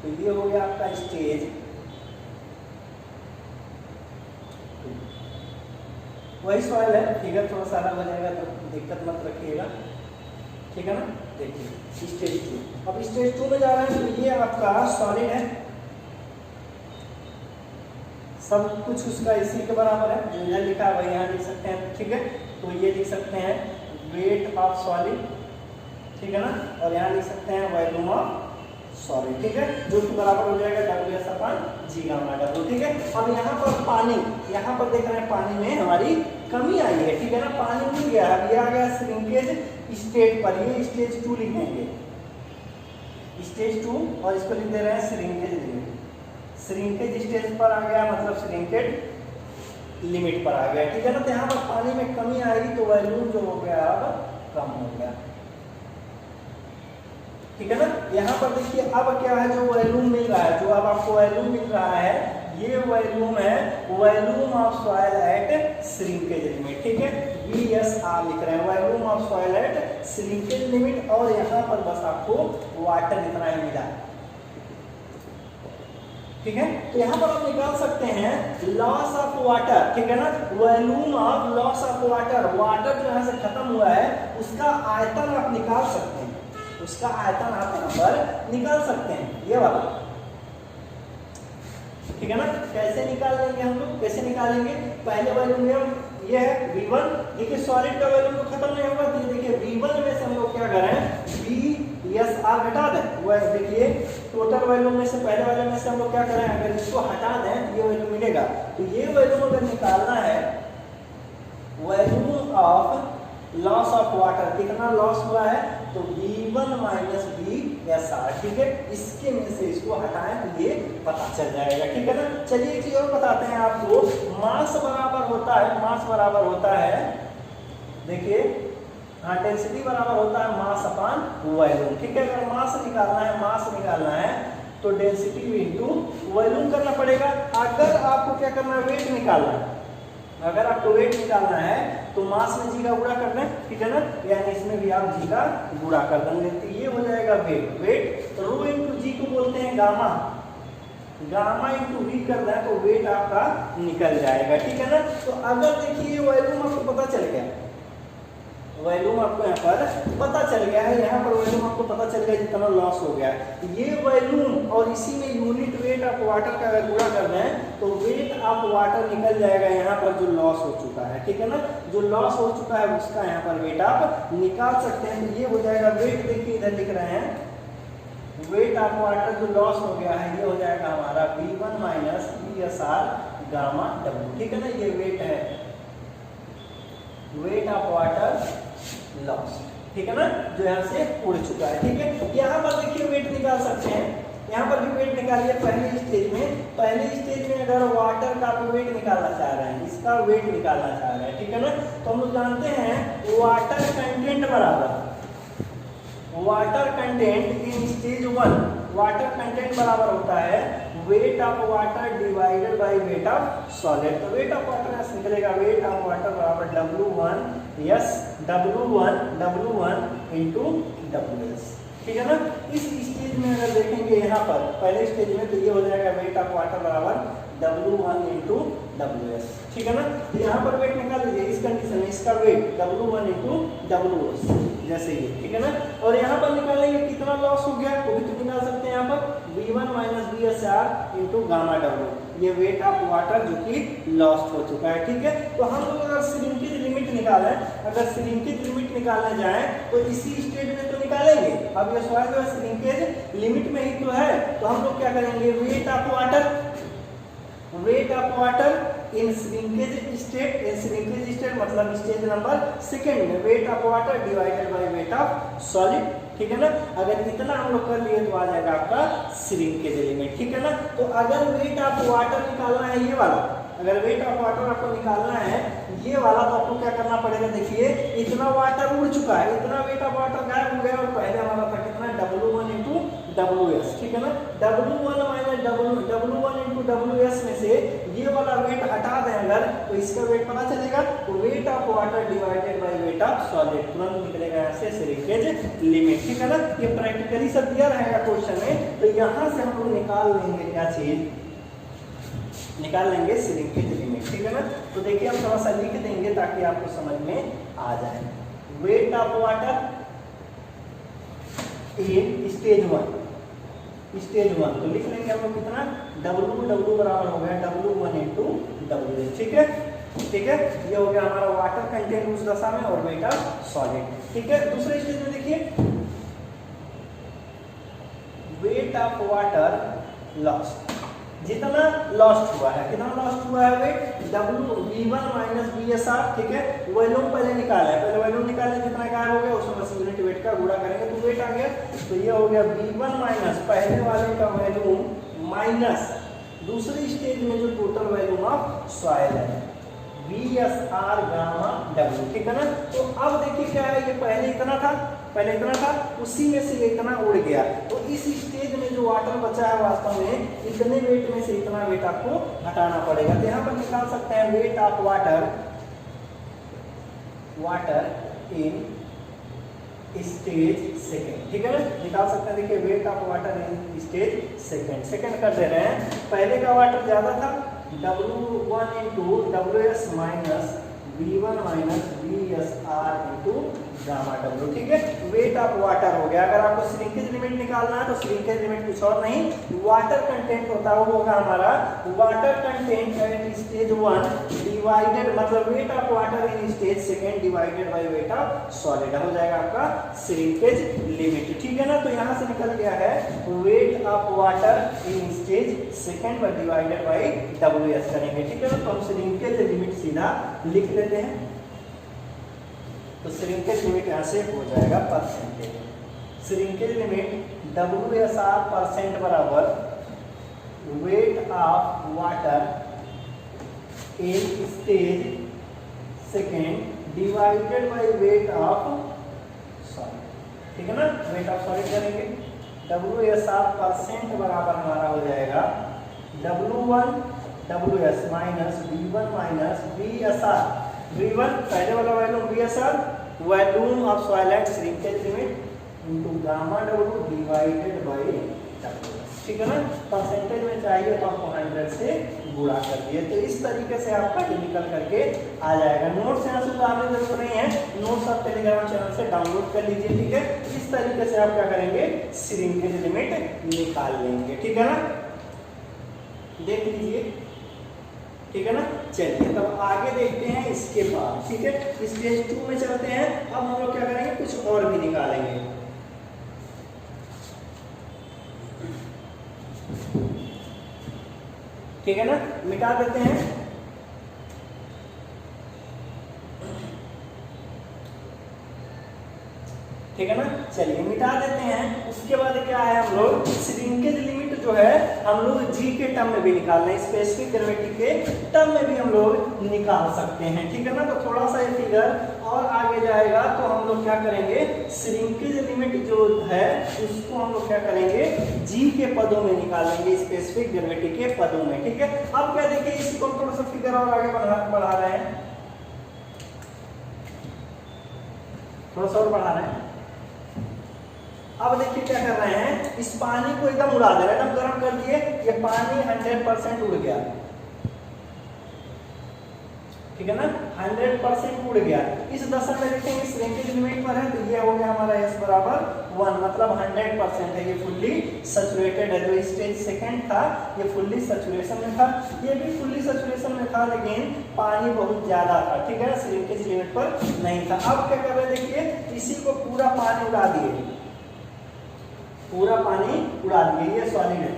तो ये हो गया आपका स्टेज, वही सवाल है, फिगर थोड़ा सा अलग हो जाएगा तो दिक्कत मत रखिएगा, ठीक है ना। देखिए स्टेज टू, अब स्टेज टू में जा रहे हैं तो ये आपका सॉलिड है, सब कुछ उसका इसी के बराबर है, जो इधर लिखा है वही यहाँ लिख सकते हैं, ठीक है। तो ये लिख सकते हैं वेट ऑफ सॉलिड, ठीक है ना, और यहाँ लिख सकते हैं वॉल्यूम ऑफ सॉलिड, ठीक है, जो कि बराबर हो जाएगा WS अपॉन जी गामा डब्ल्यू, ठीक है। अब यहाँ पर पानी, यहाँ पर देख रहे हैं पानी में हमारी कमी आई है, ठीक है ना, पानी मिल गया, अब ये आ गया श्रिंकेज स्टेट पर, ये स्टेज टू लिखेंगे, स्टेज टू, और इसको लिख दे रहे हैं श्रिंकेज लिमिट। श्रिंकेज स्टेज पर आ गया मतलब श्रिंकेज लिमिट पर आ गया, ठीक है ना। तो यहाँ पर पानी में कमी आएगी तो वॉल्यूम जो हो गया अब कम हो गया, ठीक है ना। यहाँ पर देखिए अब क्या है, जो वॉल्यूम मिल रहा है, जो अब आपको वॉल्यूम मिल रहा है, ये वॉल्यूम है volume of soil eight shrinkage limit, ठीक है, VSR लिख रहे हैं, volume of soil eight shrinkage limit. और यहाँ पर बस आपको वाटर इतना ही मिला, ठीक है। तो यहाँ पर आप निकाल सकते हैं लॉस ऑफ वाटर, ठीक है ना, volume of loss of water, water जो यहाँ से खत्म हुआ है उसका आयतन आप निकाल सकते हैं, उसका आयतन आप यहाँ पर निकाल सकते हैं, ये वाला, ठीक है ना। कैसे निकाल लेंगे हम लोग, कैसे निकालेंगे, पहले वॉल्यूम में ये है V1, देखिए सॉलिड का वॉल्यूम तो खत्म नहीं होगा, तो देखिए V1 में से हम लोग क्या करें, VSR हटा दें, वो देखिए टोटल वॉल्यूम में से पहले वाले में से हम लोग क्या करें, अगर इसको हटा दें ये वॉल्यूम मिलेगा। तो ये वॉल्यूम अगर निकालना है, volume of loss of water, कितना लॉस हुआ है, तो V1 माइनस VSR, ठीक है, इसके में से इसको हटाएं तो ये पता चल जाएगा, ठीक है ना। चलिए एक चीज और बताते हैं आपको, मास बराबर होता है, मास बराबर होता है, देखिए हाँ, डेंसिटी बराबर होता है मास अपॉन वॉल्यूम, ठीक है। अगर मास निकालना है तो डेंसिटी इंटू वॉल्यूम करना पड़ेगा। अगर आपको क्या करना है, वेट निकालना है, अगर आपको वेट निकालना है तो मास में जी का गुणा कर दें, ठीक है ना, यानी इसमें भी आप जी का गुणा कर देंगे, तो ये हो जाएगा वेट। वेट रो इंटू जी को बोलते हैं गामा, गामा इंटू वी कर दें तो वेट आपका निकल जाएगा, ठीक है ना। तो अगर देखिए वॉल्यूम आपको पता चल गया, वॉल्यूम आपको यहाँ पर पता चल गया है, यहाँ पर वॉल्यूम आपको पता चल गया जितना लॉस हो गया है, ये वॉल्यूम और इसी में यूनिट वेट ऑफ वाटर का अगर गुणा कर दें तो वेट ऑफ वाटर निकल जाएगा यहाँ पर जो लॉस हो चुका है, ठीक है ना, जो लॉस हो चुका है उसका यहाँ पर वेट आप निकाल सकते हैं। तो ये हो जाएगा वेट, देखिए इधर लिख रहे हैं वेट ऑफ वाटर जो लॉस हो गया है, ये हो जाएगा हमारा V1 minus VSR gamma W, ठीक है ना, ये वेट है, वेट ऑफ वाटर लॉस, ठीक है ना, जो यहाँ से उड़ चुका है, ठीक है। यहाँ पर देखिए वेट निकाल सकते हैं, यहाँ पर भी वेट निकालिए पहले स्टेज में अगर वाटर का भी वेट निकालना चाह रहे हैं, इसका वेट निकालना चाह रहे हैं, ठीक है ना। तो हम लोग जानते हैं वाटर कंटेंट बराबर, water content in stage one, water content बराबर होता है wait of water divided by weight of solid. तो वेट ऑफ वाटर ऐसे निकलेगा, वेट ऑफ वाटर बराबर W1 इंटू WS, ठीक है ना। इस स्टेज में अगर देखेंगे यहाँ पर पहले स्टेज में, तो ये हो जाएगा वेट ऑफ वाटर बराबर W1 इंटू WS, ठीक है ना। तो यहाँ पर वेट निकाल लीजिए, इस कंडीशन में इसका वेट W1 इंटू WS जैसे ये, ठीक है ना। और यहाँ पर निकालेंगे कितना लॉस हो गया, वो भी तो निकाल सकते हैं, यहाँ पर V1 minus VSR into gamma W, ये वेट ऑफ वाटर जो कि लॉस्ट हो चुका है। ठीक है, तो हम लोग अगर श्रिंकेज लिमिट निकालें, अगर श्रिंकेज लिमिट निकालने जाएं तो इसी स्टेज में तो निकालेंगे। अब ये सवाल जो है श्रिंकेज लिमिट में ही तो है, तो हम लोग क्या करेंगे, wait of water in shrinkage state, in shrinkage state मतलब स्टेज नंबर सेकेंड में wait of water divided by weight of solid. ठीक है ना, अगर इतना हम लोग कर लिए तो आ जाएगा आपका श्रिंकेज लिमिट। ठीक है ना, तो अगर वेट ऑफ वाटर निकालना है ये वाला, अगर वेट ऑफ वाटर आपको निकालना है ये वाला, तो आपको क्या करना पड़ेगा, देखिए इतना वाटर उड़ चुका है, इतना वेट ऑफ वाटर गायब हो गया और पहले हमारा था कितना W1 इंटू WS। ठीक है ना, W1 minus W1 into WS में से ये वाला वेट हटा दें अगर, तो इसका वेट पता चलेगा, तो wait of water divided by weight of solid तुरंत निकलेगा ऐसे श्रिंकेज लिमिट। ठीक है ना, ये प्रैक्टिकली सब दिया रहेगा क्वेश्चन में, तो यहाँ से हम लोग निकाल लेंगे क्या चीज, निकाल लेंगे श्रिंकेज लिमिट। ठीक है ना, तो देखिए हम थोड़ा सा लिख देंगे ताकि आपको समझ में आ जाए। Wait of water in stage one, तो लिख लेंगे हम लोग कितना, W बराबर हो गया W1 इंटू WS। ठीक है, ठीक है, ये हो गया हमारा वाटर कंटेंट उस दशा में और वेट ऑफ सॉलिड। ठीक है, दूसरे स्टेज में देखिए वेट ऑफ वाटर लॉस्ट, जितना लॉस्ट हुआ है, कितना लॉस्ट हुआ है वेट, V1 माइनस VSR। ठीक है, वॉल्यूम पहले निकाला है, पहले वॉल्यूम निकाले जितना गायब हो गया उसमें बस यूनिट वेट का गुणा करेंगे तो वेट आ गया। तो ये हो गया V1 माइनस पहले वाले का वॉल्यूम माइनस दूसरी स्टेज में जो टोटल वॉल्यूम ऑफ सॉइल है VSR गामा W। ठीक है ना, तो अब देखिए क्या है, ये पहले इतना था, उसी में से इतना उड़ गया, तो इस स्टेज में जो वाटर बचा है वास्तव में इतने वेट में से इतना वेट आपको हटाना पड़ेगा। तो यहाँ पर निकाल सकते हैं wait of water in stage second. ठीक है ना, निकाल सकते हैं, देखिए wait of water in stage second कर दे रहे हैं। पहले का वाटर ज्यादा था, W1 into WS minus V1 minus VSR into gamma W। ठीक है, वेट ऑफ वाटर हो गया। अगर आपको श्रिंकेज लिमिट निकालना है तो श्रिंकेज लिमिट कुछ और नहीं, वाटर कंटेंट होता है, वो होगा हमारा water content at stage 1 divided, मतलब weight of water in stage second divided by weight of solid, हो जाएगा आपका श्रिंकेज लिमिट। ठीक है ना, तो यहाँ से निकल गया है wait of water in stage second divided bye WS करेंगे। ठीक है ना, तो हम श्रिंकेज लिमिट सीधा लिख लेते हैं, तो श्रिंकेज लिमिट ऐसे हो जाएगा percentage, shrinkage limit WSR percent बराबर weight of water in stage second divided by weight of solid. ठीक है ना, वेट ऑफ सॉलिड करेंगे, WSR परसेंट बराबर हमारा हो जाएगा W1 WS minus V1 minus VSR, V1 पहले वाला volume VSR volume of soil eight shrinkage limit into gamma W divided by WS। ठीक है ना, परसेंटेज में चाहिए तो आपको 100 से गुणा कर दिए, तो इस तरीके से आपका ये निकल करके आ जाएगा। नोट्स यहाँ से उतारने की जरूरत नहीं है, नोट्स आप टेलीग्राम चैनल से डाउनलोड कर लीजिए। ठीक है, इस तरीके से आप क्या करेंगे, श्रिंकेज लिमिट निकाल लेंगे। ठीक है ना, देख लीजिए। ठीक है ना, चलिए तब आगे देखते हैं इसके बाद। ठीक है, स्टेज 2 में चलते हैं। अब हम लोग क्या करेंगे, कुछ और भी निकालेंगे। ठीक है ना, मिटा देते हैं। ठीक है ना, चलिए मिटा देते हैं। उसके बाद क्या है, हम लोग श्रिंकेज लिमिट जो है हम लोग जी के टर्म में भी निकाल रहे हैं, स्पेसिफिक डेरिवेटिव के टर्म में भी हम लोग निकाल सकते हैं। ठीक है ना, तो थोड़ा सा ये फिगर और आगे जाएगा तो हम लोग क्या करेंगे, श्रिंकेज लिमिट जो है उसको हम लोग क्या करेंगे, जी के पदों में निकालेंगे, स्पेसिफिक डेरिवेटिव के पदों में। ठीक है, अब क्या देखिए, इसको थोड़ा सा फिगर और आगे बढ़ा रहे हैं, थोड़ा सा और बढ़ा रहे हैं। अब देखिए क्या कर रहे हैं, इस पानी को एकदम उड़ा दे रहे हैं, एकदम गर्म कर दिए, ये पानी 100% उड़ गया। ठीक है ना, 100% उड़ गया। इस दशा में देखेंगे श्रिंकेज लिमिट पर है तो ये हो गया हमारा S बराबर 1, मतलब 100% है, ये फुल्ली सैचुरेटेड है। जो स्टेज सेकंड था ये फुल्ली सैचुरेशन में था, ये भी फुल्ली सैचुरेशन में था, लेकिन पानी बहुत ज्यादा था, ठीक है, श्रिंकेज लिमिट पर नहीं था। अब क्या कर रहे हैं देखिए, इसी को पूरा पानी उड़ा दिए, पूरा पानी उड़ा दिए, ये सॉलिड है,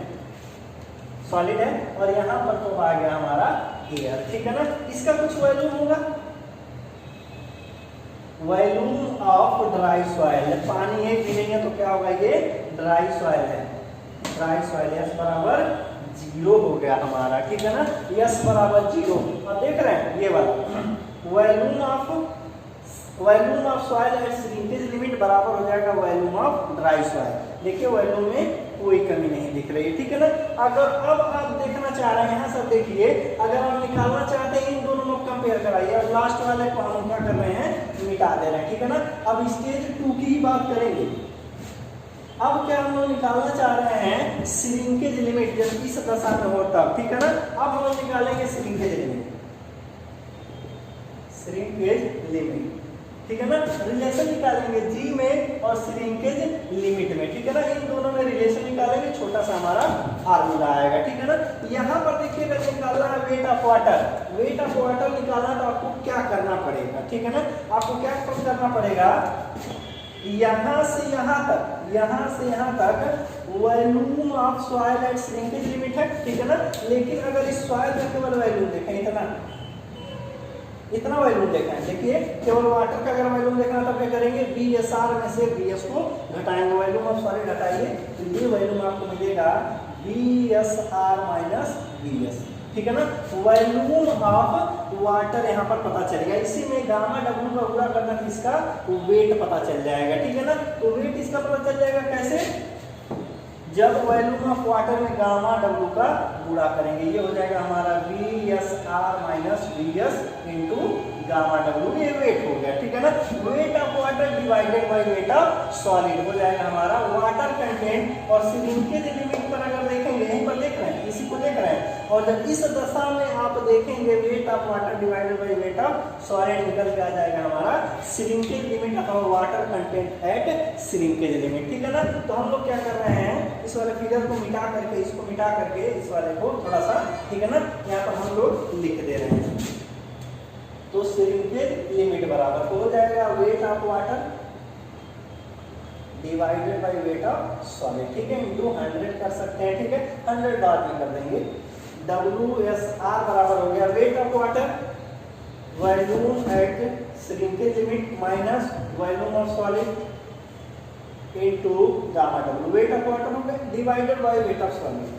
सॉलिड है, और यहाँ पर तो आ गया हमारा एयर, ठीक है ना। इसका कुछ वॉल्यूम होगा, वॉल्यूम ऑफ ड्राई सॉइल, पानी है भी नहीं है तो क्या होगा, ये ड्राई सॉइल है, ड्राई सॉइल S बराबर 0 हो गया हमारा, ठीक है ना, S बराबर 0। अब देख रहे हैं ये वाला volume of soil eight shrinkage limit बराबर हो जाएगा वॉल्यूम ऑफ ड्राई सॉइल। देखिए वॉल्यूम में कोई कमी नहीं दिख रही है, ठीक है ना। अगर अब आप देखना चाह रहे हैं, यहाँ सब देखिए, अगर आप निकालना चाहते हैं इन दोनों में कंपेयर कराइए, और लास्ट वाले को हम क्या कर रहे हैं, मिटा दे रहे हैं, ठीक है ना। अब स्टेज 2 की ही बात करेंगे। अब क्या हम लोग निकालना चाह रहे हैं, श्रिंकेज लिमिट, जब इस दशा में हो तब, ठीक है ना। अब हम लोग निकालेंगे श्रिंकेज लिमिट, श्रिंकेज लिमिट, ठीक है ना। रिलेशन निकालेंगे G में और श्रिंकेज लिमिट में, ठीक है ना। इन दोनों में रिलेशन निकालेंगे, छोटा सा हमारा फार्मूला आएगा, ठीक है ना। यहाँ पर देखिएगा निकालना है wait of water, wait of water निकालना तो आपको क्या करना पड़ेगा, ठीक है ना। आपको क्या करना पड़ेगा, यहाँ से यहाँ तक, यहाँ से यहाँ तक volume of soil eight shrinkage limit है, ठीक है ना। लेकिन अगर इस सॉइल का केवल वॉल्यूम देखें, इतना वॉल्यूम देखना है, देखिए केवल वाटर का अगर वॉल्यूम देखना तब क्या करेंगे, BSR में से BS को घटाएंगे, वॉल्यूम ऑफ सॉलिड घटाइए तो ये वॉल्यूम आपको मिलेगा BSR माइनस BS, ठीक है ना। वॉल्यूम ऑफ वाटर यहाँ पर पता चलेगा, इसी में गामा W का गुणा करना किसका, वेट पता चल जाएगा, ठीक है ना। तो वेट इसका पता चल जाएगा कैसे, जब वॉल्यूम ऑफ वाटर में गामा W का गुणा करेंगे, ये हो जाएगा हमारा BSR minus BS into gamma W, ये वेट हो गया, ठीक है ना। Weight of water divided by weight of solid हो जाएगा हमारा वाटर कंटेंट। और श्रिंकेज लिमिट पर अगर देखेंगे, यहीं पर देख रहे हैं, इसी को देख रहे हैं, और जब इस दशा में आप देखेंगे wait of water divided by weight of solid निकल के आ जाएगा हमारा श्रिंकेज लिमिट अथवा water content eight shrinkage limit, ठीक है ना। तो हम लोग क्या कर रहे हैं, इस वाले फिगर को मिटा करके, इसको मिटा करके इस वाले को थोड़ा सा, ठीक है ना, यहाँ पर हम लोग लिख दे रहे हैं। तो श्रिंकेज लिमिट बराबर हो जाएगा wait of water divided by weight of solid, ठीक है, इंटू 100 कर सकते हैं, ठीक है, 100 डॉट में कर देंगे। WSR बराबर हो गया wait of water, volume at shrinkage limit minus volume of solid into gamma W, wait of water हो गया divided by weight of solid,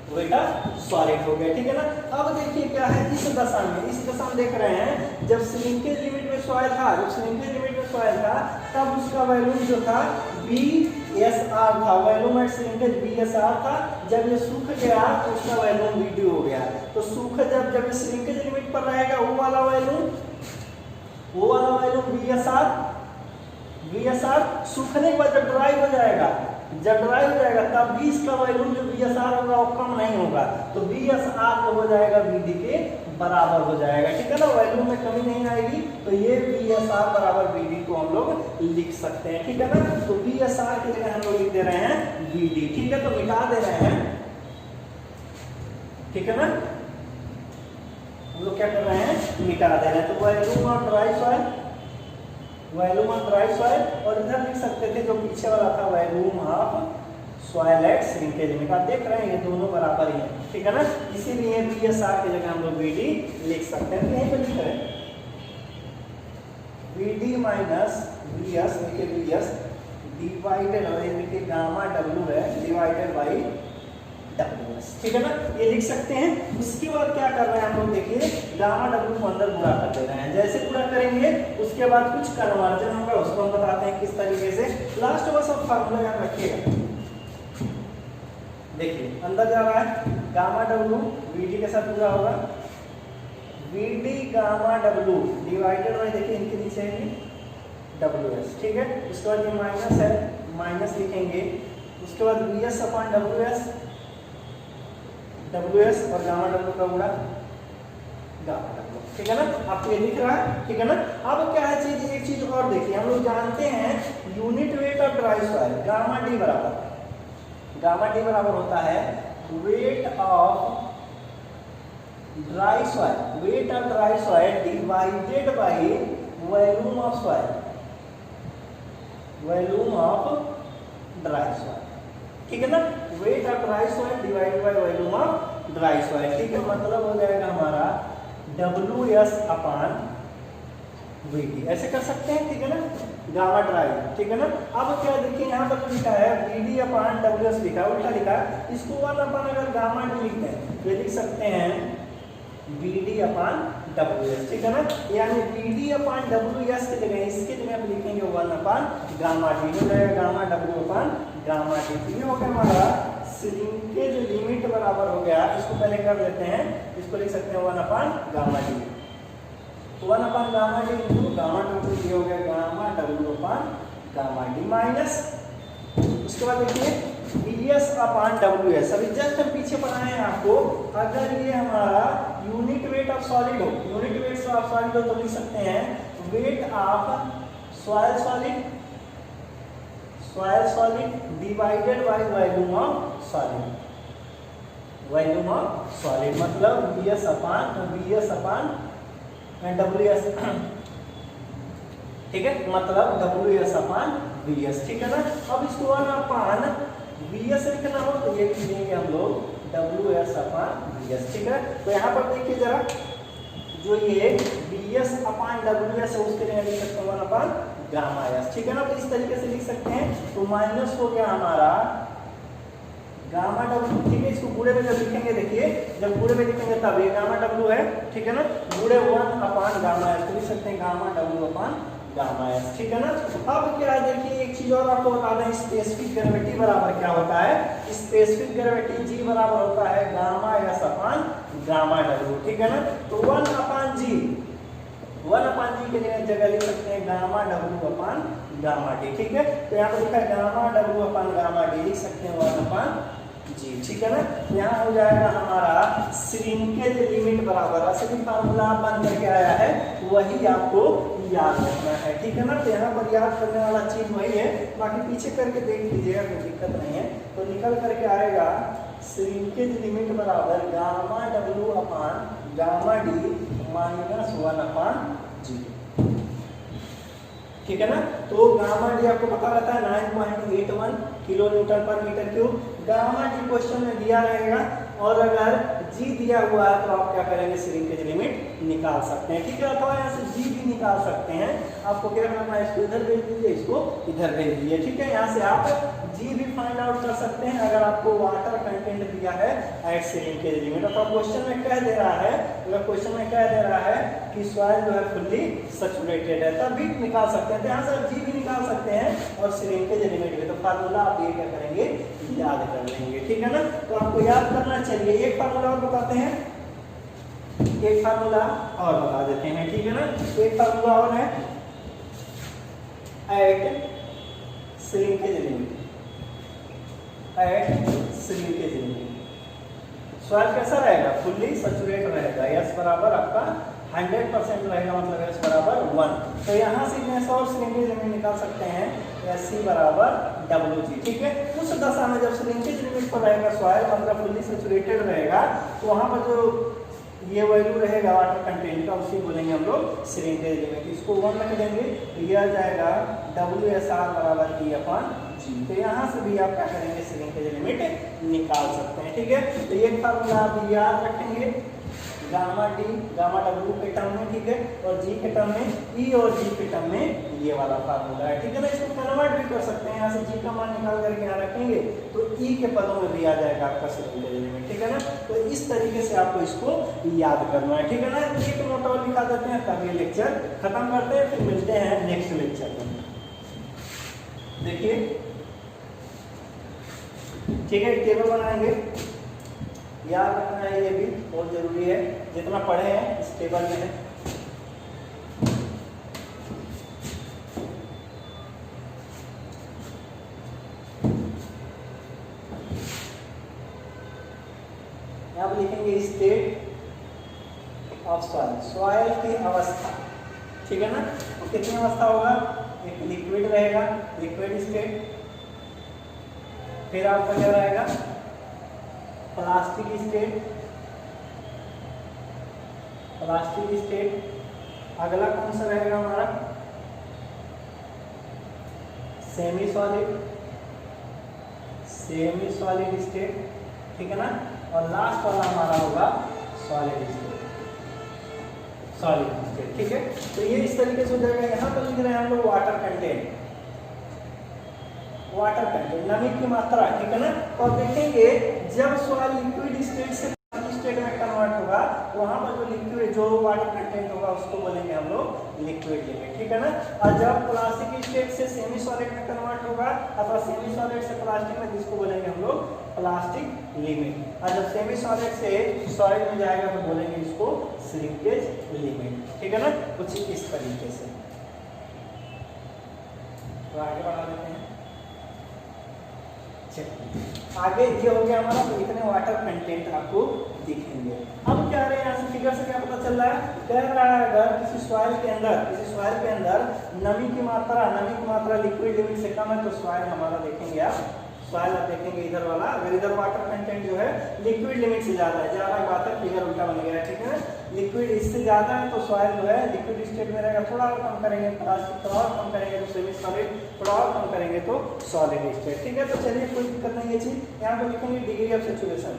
wait of solid हो गया, ठीक है ना। अब देखिए क्या है इस दशा में, इस दशा में देख रहे हैं जब श्रिंकेज लिमिट में सॉइल था, जब श्रिंकेज लिमिट में सॉइल था तब उसका वॉल्यूम जो था BSR था, वॉल्यूम एट श्रिंकेज BSR था। जब ये सूख गया तो उसका वॉल्यूम VD हो गया। तो सूख जब श्रिंकेज लिमिट पर रहेगा वो वाला वॉल्यूम BSR सूखने के बाद जब ड्राई हो जाएगा, जब ड्राई हो जाएगा तब भी इसका वॉल्यूम जो BSR होगा वो कम नहीं होगा, तो BSR जो हो जाएगा VD के बराबर हो जाएगा, ठीक है ना। वॉल्यूम में कमी नहीं आएगी, तो ये BSR बराबर VD को हम लोग लिख सकते हैं, ठीक है ना। तो BSR की जगह हम लोग लिख दे रहे हैं VD, ठीक है, तो मिटा दे रहे हैं, ठीक है ना। हम लोग क्या कर रहे हैं, मिटा दे रहे हैं। तो volume of dry soil, volume of dry soil, और इधर लिख सकते थे जो पीछे वाला था volume of soil eight shrinkage limit. आप देख रहे हैं ये दोनों बराबर ही है, ठीक है ना। इसीलिए BSR की जगह हम लोग VD लिख सकते हैं। तो यहीं पे लिख रहे हैं VD माइनस BS, देखिए BS डिवाइडेड, और ये देखिए गामा W है डिवाइडेड बाई WS, ठीक है ना, ये लिख सकते हैं। उसके बाद क्या कर रहे हैं हम लोग, देखिए गामा W को अंदर गुणा कर दे रहे हैं। जैसे गुणा करेंगे उसके बाद कुछ कन्वर्जन होगा, उसको हम बताते हैं किस तरीके से। लास्ट में सब फार्मूला याद रखिएगा, देखिए अंदर जा रहा है गामा W VD के साथ पूरा होगा, VD gamma W divided by, देखिए इनके नीचे है WS, ठीक है। उसके बाद ये माइनस है, माइनस लिखेंगे। उसके बाद BS अपॉन WS और गामा W का गुणा गामा डब्ल्यू, ठीक है ना। आपको ये दिख रहा है, ठीक है ना। अब क्या है चीज, एक चीज और देखिए, हम लोग जानते हैं unit weight of dry soil gamma D बराबर होता है weight of dry soil divided by volume of dry soil, ठीक है ना। Weight of dry soil divided by volume of dry soil, ठीक है। मतलब हो जाएगा हमारा WS अपान VT, ऐसे कर सकते हैं, ठीक है ना, गामा ड्राई, ठीक है ना। अब क्या देखिए यहाँ पर लिखा है VD अपान WS लिखा है, उल्टा लिखा है, इसको 1 अपान अगर गामा डी लिखते हैं तो लिख सकते हैं VD अपान WS, ठीक है ना। यानी VD अपान WS की जगह इसके जगह आप लिखेंगे 1 अपान गामा डी, हो जाएगा gamma W upon gamma D. ये हो गया हमारा श्रिंकेज लिमिट बराबर हो गया, इसको पहले कर लेते हैं, इसको लिख सकते हैं 1 upon gamma D, 1 upon gamma D into gamma W, ये हो गया gamma W upon gamma D minus, उसके बाद देखिए BS अपान WS। अभी जस्ट हम पीछे पढ़ाए हैं आपको, अगर ये हमारा यूनिट वेट ऑफ सॉलिड हो, तो लिख सकते हैं weight of soil solid divided by volume of solid, मतलब BS अपान WS, ठीक है, मतलब WS अपान BS, ठीक है ना। अब इसको 1 अपान BS लिखना हो तो ये लिख देंगे हम लोग WS अपान BS, ठीक है। तो यहाँ पर देखिए जरा, जो ये BS अपान WS है उसके लिए लिख सकते हैं 1 अपान गामा S, ठीक है ना। तो इस तरीके से लिख सकते हैं। तो माइनस हो गया हमारा गामा W, ठीक है। इसको बूढ़े में जब लिखेंगे, देखिए जब बूढ़े में लिखेंगे तब ये गामा W है, ठीक है ना, बूढ़े 1 अपान गामा S, तो लिख सकते हैं gamma W upon gamma S, ठीक है ना। अब क्या है देखिए, एक चीज और आपको बता दें, स्पेसिफिक ग्रेविटी बराबर क्या होता है, स्पेसिफिक ग्रेविटी G बराबर होता है गामा S अपान गामा W, ठीक है ना। तो 1 अपान G के जगह लिख सकते हैं gamma W upon gamma D, ठीक है। तो यहाँ पर लिखा है gamma W upon gamma D, लिख सकते हैं 1 अपान G, ठीक है ना। यहाँ हो जाएगा हमारा श्रिंकेज लिमिट बराबर, असली फार्मूला बन करके आया है, वही आपको याद रखना है, ठीक है ना। तो यहाँ पर याद करने वाला चीज वही है, बाकी पीछे करके देख लीजिएगा, कोई दिक्कत नहीं है। तो निकल करके आएगा श्रिंकेज लिमिट बराबर gamma W upon gamma D minus 1 अपान G, ठीक है ना। तो गामा डी आपको पता रहता है 9.81 kilo newton per metre cube, gamma D question में दिया रहेगा, और अगर G दिया हुआ है तो आप क्या करेंगे, श्रिंकेज लिमिट निकाल सकते हैं, ठीक है। अथवा यहाँ से G भी निकाल सकते हैं, आपको क्या करना है, इसको इधर भेज दीजिए, इसको इधर भेज दीजिए, ठीक है। यहाँ से आप G भी फाइंड आउट कर सकते हैं अगर आपको वाटर कंटेंट दिया है एट श्रिंकेज लिमिट, अथवा क्वेश्चन में कह दे रहा है, अगर क्वेश्चन में कह दे रहा है कि सॉइल जो है फुल्ली सैचुरेटेड है, तब भी निकाल सकते हैं। तो यहाँ से आप G भी निकाल सकते हैं और श्रिंकेज लिमिट भी, तो फार्मूला आप ये क्या करेंगे, याद कर लेंगे, ठीक है ना। तो आपको याद करना चाहिए। एक फार्मूला और बताते हैं, एक फार्मूला और बता देते हैं, ठीक है ना। एक फार्मूला और है एट श्रिंकेज लिमिट, सॉइल कैसा रहेगा, फुल्ली सैचुरेट रहेगा, S बराबर आपका 100% रहेगा, मतलब S बराबर 1। तो यहाँ से और श्रिंकेज लिमिट निकाल सकते हैं, SC बराबर WG, ठीक है। उस दशा में जब श्रिंकेज लिमिट पर रहेगा सॉइल, मतलब फुल्ली सैचुरेटेड रहेगा, तो वहाँ पर जो ये वैल्यू रहेगा वाटर कंटेंट का, उसी बोलेंगे हम लोग श्रिंकेज लिमिट। इसको 1 रख देंगे तो ये आ जाएगा WSR बराबर E अपान G। तो यहाँ से भी आप क्या करेंगे, श्रिंकेज लिमिट निकाल सकते हैं, ठीक है। तो ये फार्मूला आप याद रखेंगे, गामा डी गामा W के टर्म में, ठीक है, और G के टर्म में, E और G के टर्म में ये वाला फार्मूला है, ठीक है ना। इसको कन्वर्ट भी कर सकते हैं, यहाँ से G का मान निकाल करके यहाँ रखेंगे तो E के पदों में भी आ जाएगा आपका श्रिंकेज लिमिट, ठीक है ना। तो इस तरीके से आपको इसको याद करना है, ठीक है ना। एक नोट और लिखा देते हैं, तब ये लेक्चर खत्म करते हैं, फिर मिलते हैं नेक्स्ट लेक्चर में। देखिए, ठीक है, टेबल बनाएंगे, याद रखना है, ये भी बहुत जरूरी है, जितना पढ़े हैं इस टेबल में है। यहाँ पर लिखेंगे स्टेट ऑफ सॉइल, सॉइल की अवस्था, ठीक है ना। तो कितनी अवस्था होगा, एक लिक्विड रहेगा, लिक्विड स्टेट, फिर आपका क्या रहेगा प्लास्टिक स्टेट, प्लास्टिक स्टेट, अगला कौन सा रहेगा हमारा semi solid, semi solid state, ठीक है ना। और लास्ट वाला हमारा होगा सॉलिड स्टेट, सॉलिड स्टेट, ठीक है। तो ये इस तरीके से हो जाएगा। यहाँ पर लिख रहे हैं हम लोग वाटर कंटेंट, वाटर कंटेंट नमी की मात्रा, ठीक है ना। और देखेंगे जब सॉइल लिक्विड स्टेट से स्टेट में कन्वर्ट होगा वहां पर जो लिक्विड जो वाटर कंटेंट होगा उसको बोलेंगे हम लोग लिक्विड लिमिट, ठीक है ना। और जब प्लास्टिक स्टेट से सेमी सॉलिड में कन्वर्ट होगा अथवा सेमी सॉलिड से प्लास्टिक में, जिसको बोलेंगे हम लोग प्लास्टिक लिमिट। और जब सेमी सॉलिड से सॉलिड में जाएगा तो बोलेंगे इसको श्रिंकेज लिमिट, ठीक है ना। कुछ इस तरीके से। तो आगे बढ़ा देते हैं। आगे ये हो गया हमारा, तो इतने वाटर कंटेंट आपको दिखेंगे। अब क्या रहे हैं यहाँ से फिगर से क्या पता चल रहा है, कह रहा है अगर किसी सॉइल के अंदर नमी की मात्रा लिक्विड लिमिट से कम है तो सॉइल हमारा देखेंगे आप, सॉइल आप देखेंगे इधर वाला, अगर इधर वाटर कंटेंट जो है लिक्विड लिमिट से ज्यादा है, ज्यादा बात है फिगर उल्टा बन गया है, ठीक है। लिक्विड इससे ज्यादा है तो सॉइल जो है लिक्विड स्टेट में रहेगा, थोड़ा और कम करेंगे प्लास्टिक, थोड़ा और कम करेंगे तो सेमी सॉलिड, थोड़ा और कम करेंगे तो सॉलिड स्टेट, ठीक है। तो चलिए कोई दिक्कत नहीं है चीज। यहाँ पे लिखेंगे degree of saturation,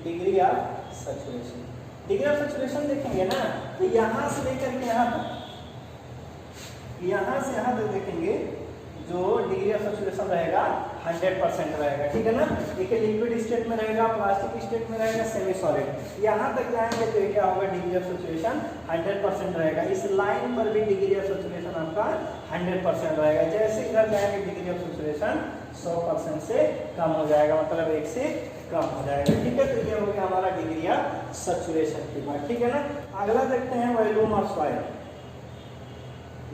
degree of saturation, degree of saturation देखेंगे ना, तो यहाँ से लेकर के यहाँ तक, यहाँ से यहाँ तक देखेंगे जो डिग्री ऑफ सैचुरेशन रहेगा 100% रहेगा, ठीक है ना। देखिए लिक्विड स्टेट में रहेगा, प्लास्टिक स्टेट में रहेगा, सेमी सॉलिड, यहाँ तक जाएंगे तो क्या होगा डिग्री ऑफ सैचुरेशन 100% रहेगा। इस लाइन पर भी डिग्री ऑफ सैचुरेशन आपका 100% रहेगा। जैसे इधर जाएंगे डिग्री ऑफ सैचुरेशन 100% से कम हो जाएगा, मतलब 1 से कम हो जाएगा, ठीक है। तो ये हो गया हमारा डिग्री ऑफ सैचुरेशन की बात, ठीक है ना। अगला देखते हैं volume of soil,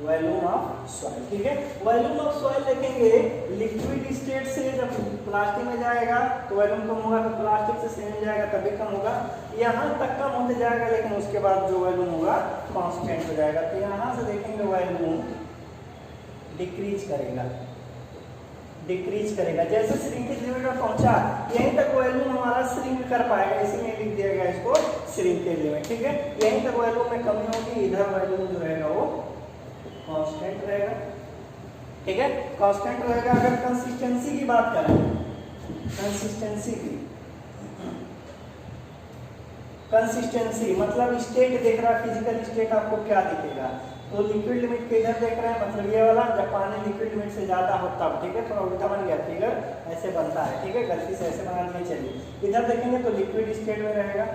volume of soil, ठीक है। वॉल्यूम ऑफ सॉइल देखेंगे लिक्विड स्टेट से जब प्लास्टिक में जाएगा तो वॉल्यूम कम होगा, तो प्लास्टिक से सेम में जाएगा तभी कम होगा, यहाँ तक कम होते जाएगा, लेकिन उसके बाद जो वॉल्यूम होगा कांस्टेंट हो जाएगा। तो यहाँ से देखेंगे वॉल्यूम डिक्रीज करेगा, डिक्रीज करेगा, जैसे श्रिंकेज लिमिट में पहुंचा यहीं तक वॉल्यूम हमारा श्रिंक कर पाएगा, इसीलिए लिख दिया गया इसको श्रिंकेज लिमिट, ठीक है। यहीं तक वॉल्यूम में कमी होगी, इधर वॉल्यूम जो रहेगा वो कांस्टेंट रहेगा, ठीक है, कांस्टेंट रहेगा। अगर कंसिस्टेंसी की बात करें, कंसिस्टेंसी की, कंसिस्टेंसी मतलब स्टेट देख रहा है, फिजिकल स्टेट आपको क्या दिखेगा, तो लिक्विड लिमिट के इधर देख रहे हैं, मतलब ये वाला जब पानी लिक्विड लिमिट से ज्यादा हो तब, ठीक है। थोड़ा उल्टा बन गया फिगर, ऐसे बनता है, ठीक है, गलती से ऐसे बना नहीं चाहिए। इधर देखेंगे तो लिक्विड स्टेट में रहेगा,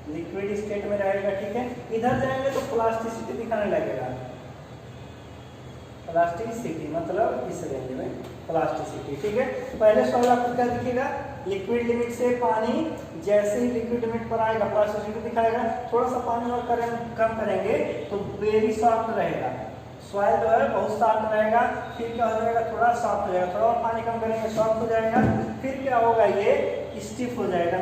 लिक्विड स्टेट में रहेगा, ठीक है। इधर जाएंगे तो प्लास्टिसिटी दिखाने लगेगा, प्लास्टिसिटी मतलब इस रेंज में प्लास्टिसिटी, ठीक है। पहले सॉइल आपको क्या दिखेगा, लिक्विड लिमिट से पानी जैसे ही लिक्विड लिमिट पर आएगा प्लास्टिसिटी दिखाएगा, थोड़ा सा पानी और कम करेंगे तो वेरी सॉफ्ट रहेगा, सॉइल जो है बहुत सॉफ्ट रहेगा। फिर क्या हो जाएगा, थोड़ा सॉफ्ट हो जाएगा, थोड़ा और पानी कम करेंगे सॉफ्ट हो जाएगा। फिर क्या होगा, ये स्टिफ हो जाएगा,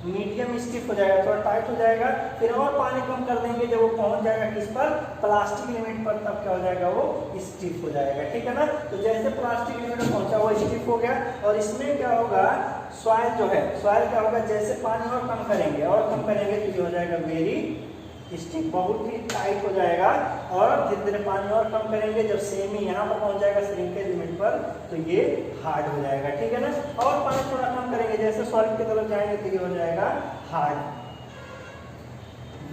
मीडियम स्टिफ हो जाएगा, थोड़ा टाइट हो जाएगा। फिर और पानी कम कर देंगे, जब वो पहुंच जाएगा किस पर, प्लास्टिक लिमिट पर, तब क्या हो जाएगा, वो स्टिफ हो जाएगा, ठीक है ना। तो जैसे प्लास्टिक लिमिट में पहुंचा वो स्टिफ हो गया। और इसमें क्या होगा, सॉइल जो है, सॉइल क्या होगा, जैसे पानी और कम करेंगे तो ये हो जाएगा वेरी स्टिफ, बहुत ही टाइट हो जाएगा। और धीरे धीरे पानी और कम करेंगे, जब सेमी यहाँ पर पहुंच जाएगा श्रिंकेज लिमिट पर तो ये हार्ड हो जाएगा, ठीक है ना। और पानी थोड़ा कम करेंगे, जैसे सॉलिड की तरफ जाएंगे तो ये हो जाएगा हार्ड,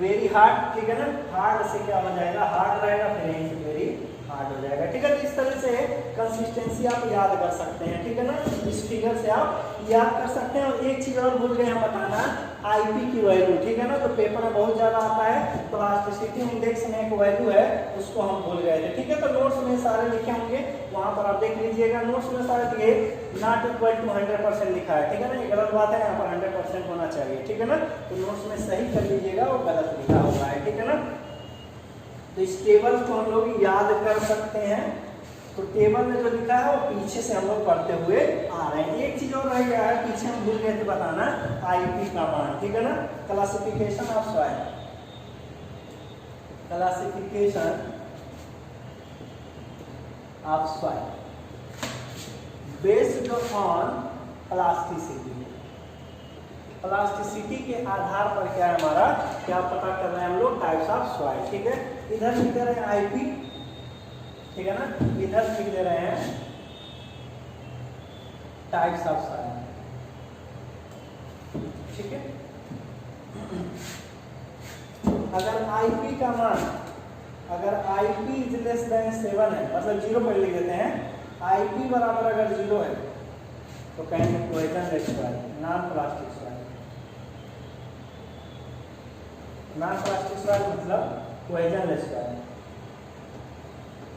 वेरी हार्ड, ठीक है ना। हार्ड से क्या हो जाएगा, हार्ड रहेगा, फिर यहीं से वेरी हार्ड हो जाएगा, ठीक है। तो इस तरह से कंसिस्टेंसी आप याद कर सकते हैं, ठीक है ना। इस फिगर से आप याद कर सकते हैं। और एक चीज और भूल गए हम बताना, आईपी की वैल्यू, ठीक है ना। तो पेपर में बहुत ज्यादा आता है, प्लास्टिसिटी इंडेक्स में एक वैल्यू है, उसको हम भूल गए थे, ठीक है। तो नोट्स में सारे लिखे होंगे, वहां पर आप देख लीजिएगा, नोट्स में सारे ये नॉट इक्वल टू 100% लिखा है, ठीक है ना। ये गलत बात है, यहाँ पर 100% होना चाहिए, ठीक है ना। तो नोट्स में सही कर लीजिएगा, वो गलत लिखा हुआ है, ठीक है ना। तो इस टेबल को हम लोग याद कर सकते हैं, तो टेबल में जो लिखा है वो पीछे से हम लोग पढ़ते हुए आ रहे हैं। एक चीज और रह गया है, पीछे हम भूल गए थे बताना, आईपी का मान, ठीक है ना, classification of soil, classification of soil based on plasticity. Plasticity के आधार पर क्या है हमारा, क्या पता कर रहे हैं हम लोग, टाइप्स ऑफ सॉइल, ठीक है। इधर लिख दे रहे हैं आईपी, ठीक है ना, इधर लिख दे रहे हैं टाइप्स ऑफ सॉइल, ठीक है। अगर आईपी का मान, अगर आईपी इज लेस देन 7 है, मतलब 0 पर लिख देते हैं, आईपी बराबर अगर 0 है तो कहेंगे cohesionless soil, non plastic soil. Non plastic soil मतलब पॉइजनलेस सॉइल,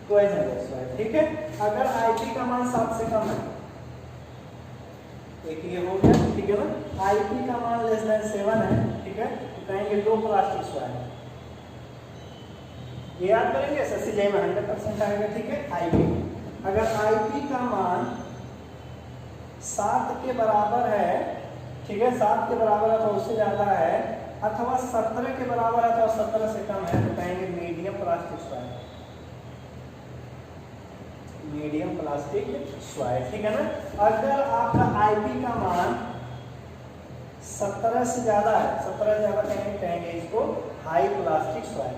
पॉइजनलेस सॉइल, ठीक है। अगर आईपी का मान 7 से कम है, एक ये हो गया, ठीक है ना, आईपी का मान लेस देन 7 है, ठीक है, तो कहेंगे लो प्लास्टिक सॉइल। ये याद करेंगे, एसएससी में 100% आएगा, ठीक है। आईपी, अगर आईपी का मान 7 के बराबर है, ठीक है, 7 के बराबर है तो उससे ज्यादा है, अथवा 17 के बराबर है तो 17 से कम है, तो कहेंगे medium plastic soil, medium plastic soil, ठीक है ना। अगर आपका आईपी का मान 17 से ज्यादा है, 17 से ज्यादा कहेंगे इसको हाई प्लास्टिक सॉइल,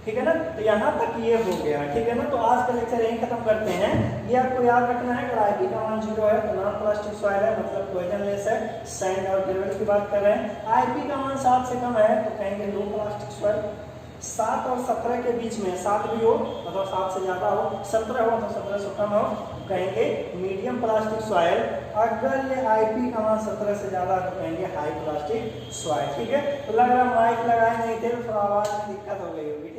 ठीक है ना। तो यहाँ तक ये हो गया, ठीक है ना। तो आज का लेक्चर यहीं खत्म करते हैं। ये आपको याद रखना है, अगर आईपी का मान 0 है तो नॉन प्लास्टिक सॉइल है, मतलब पॉइजनलेस है, सैंड और ग्रेवल की बात कर रहे हैं। आईपी का मान 7 से कम है तो कहेंगे लो प्लास्टिक सॉइल। 7 और 17 के बीच में, 7 भी हो मतलब 7 से ज्यादा हो, 17 हो तो 17 से कम हो, कहेंगे मीडियम प्लास्टिक सॉइल। अगर ये आईपी का मान 17 से ज्यादा तो कहेंगे हाई प्लास्टिक सॉइल, ठीक है। तो लग रहा माइक लगाए नहीं थे तो आवाज में दिक्कत हो गई होगी।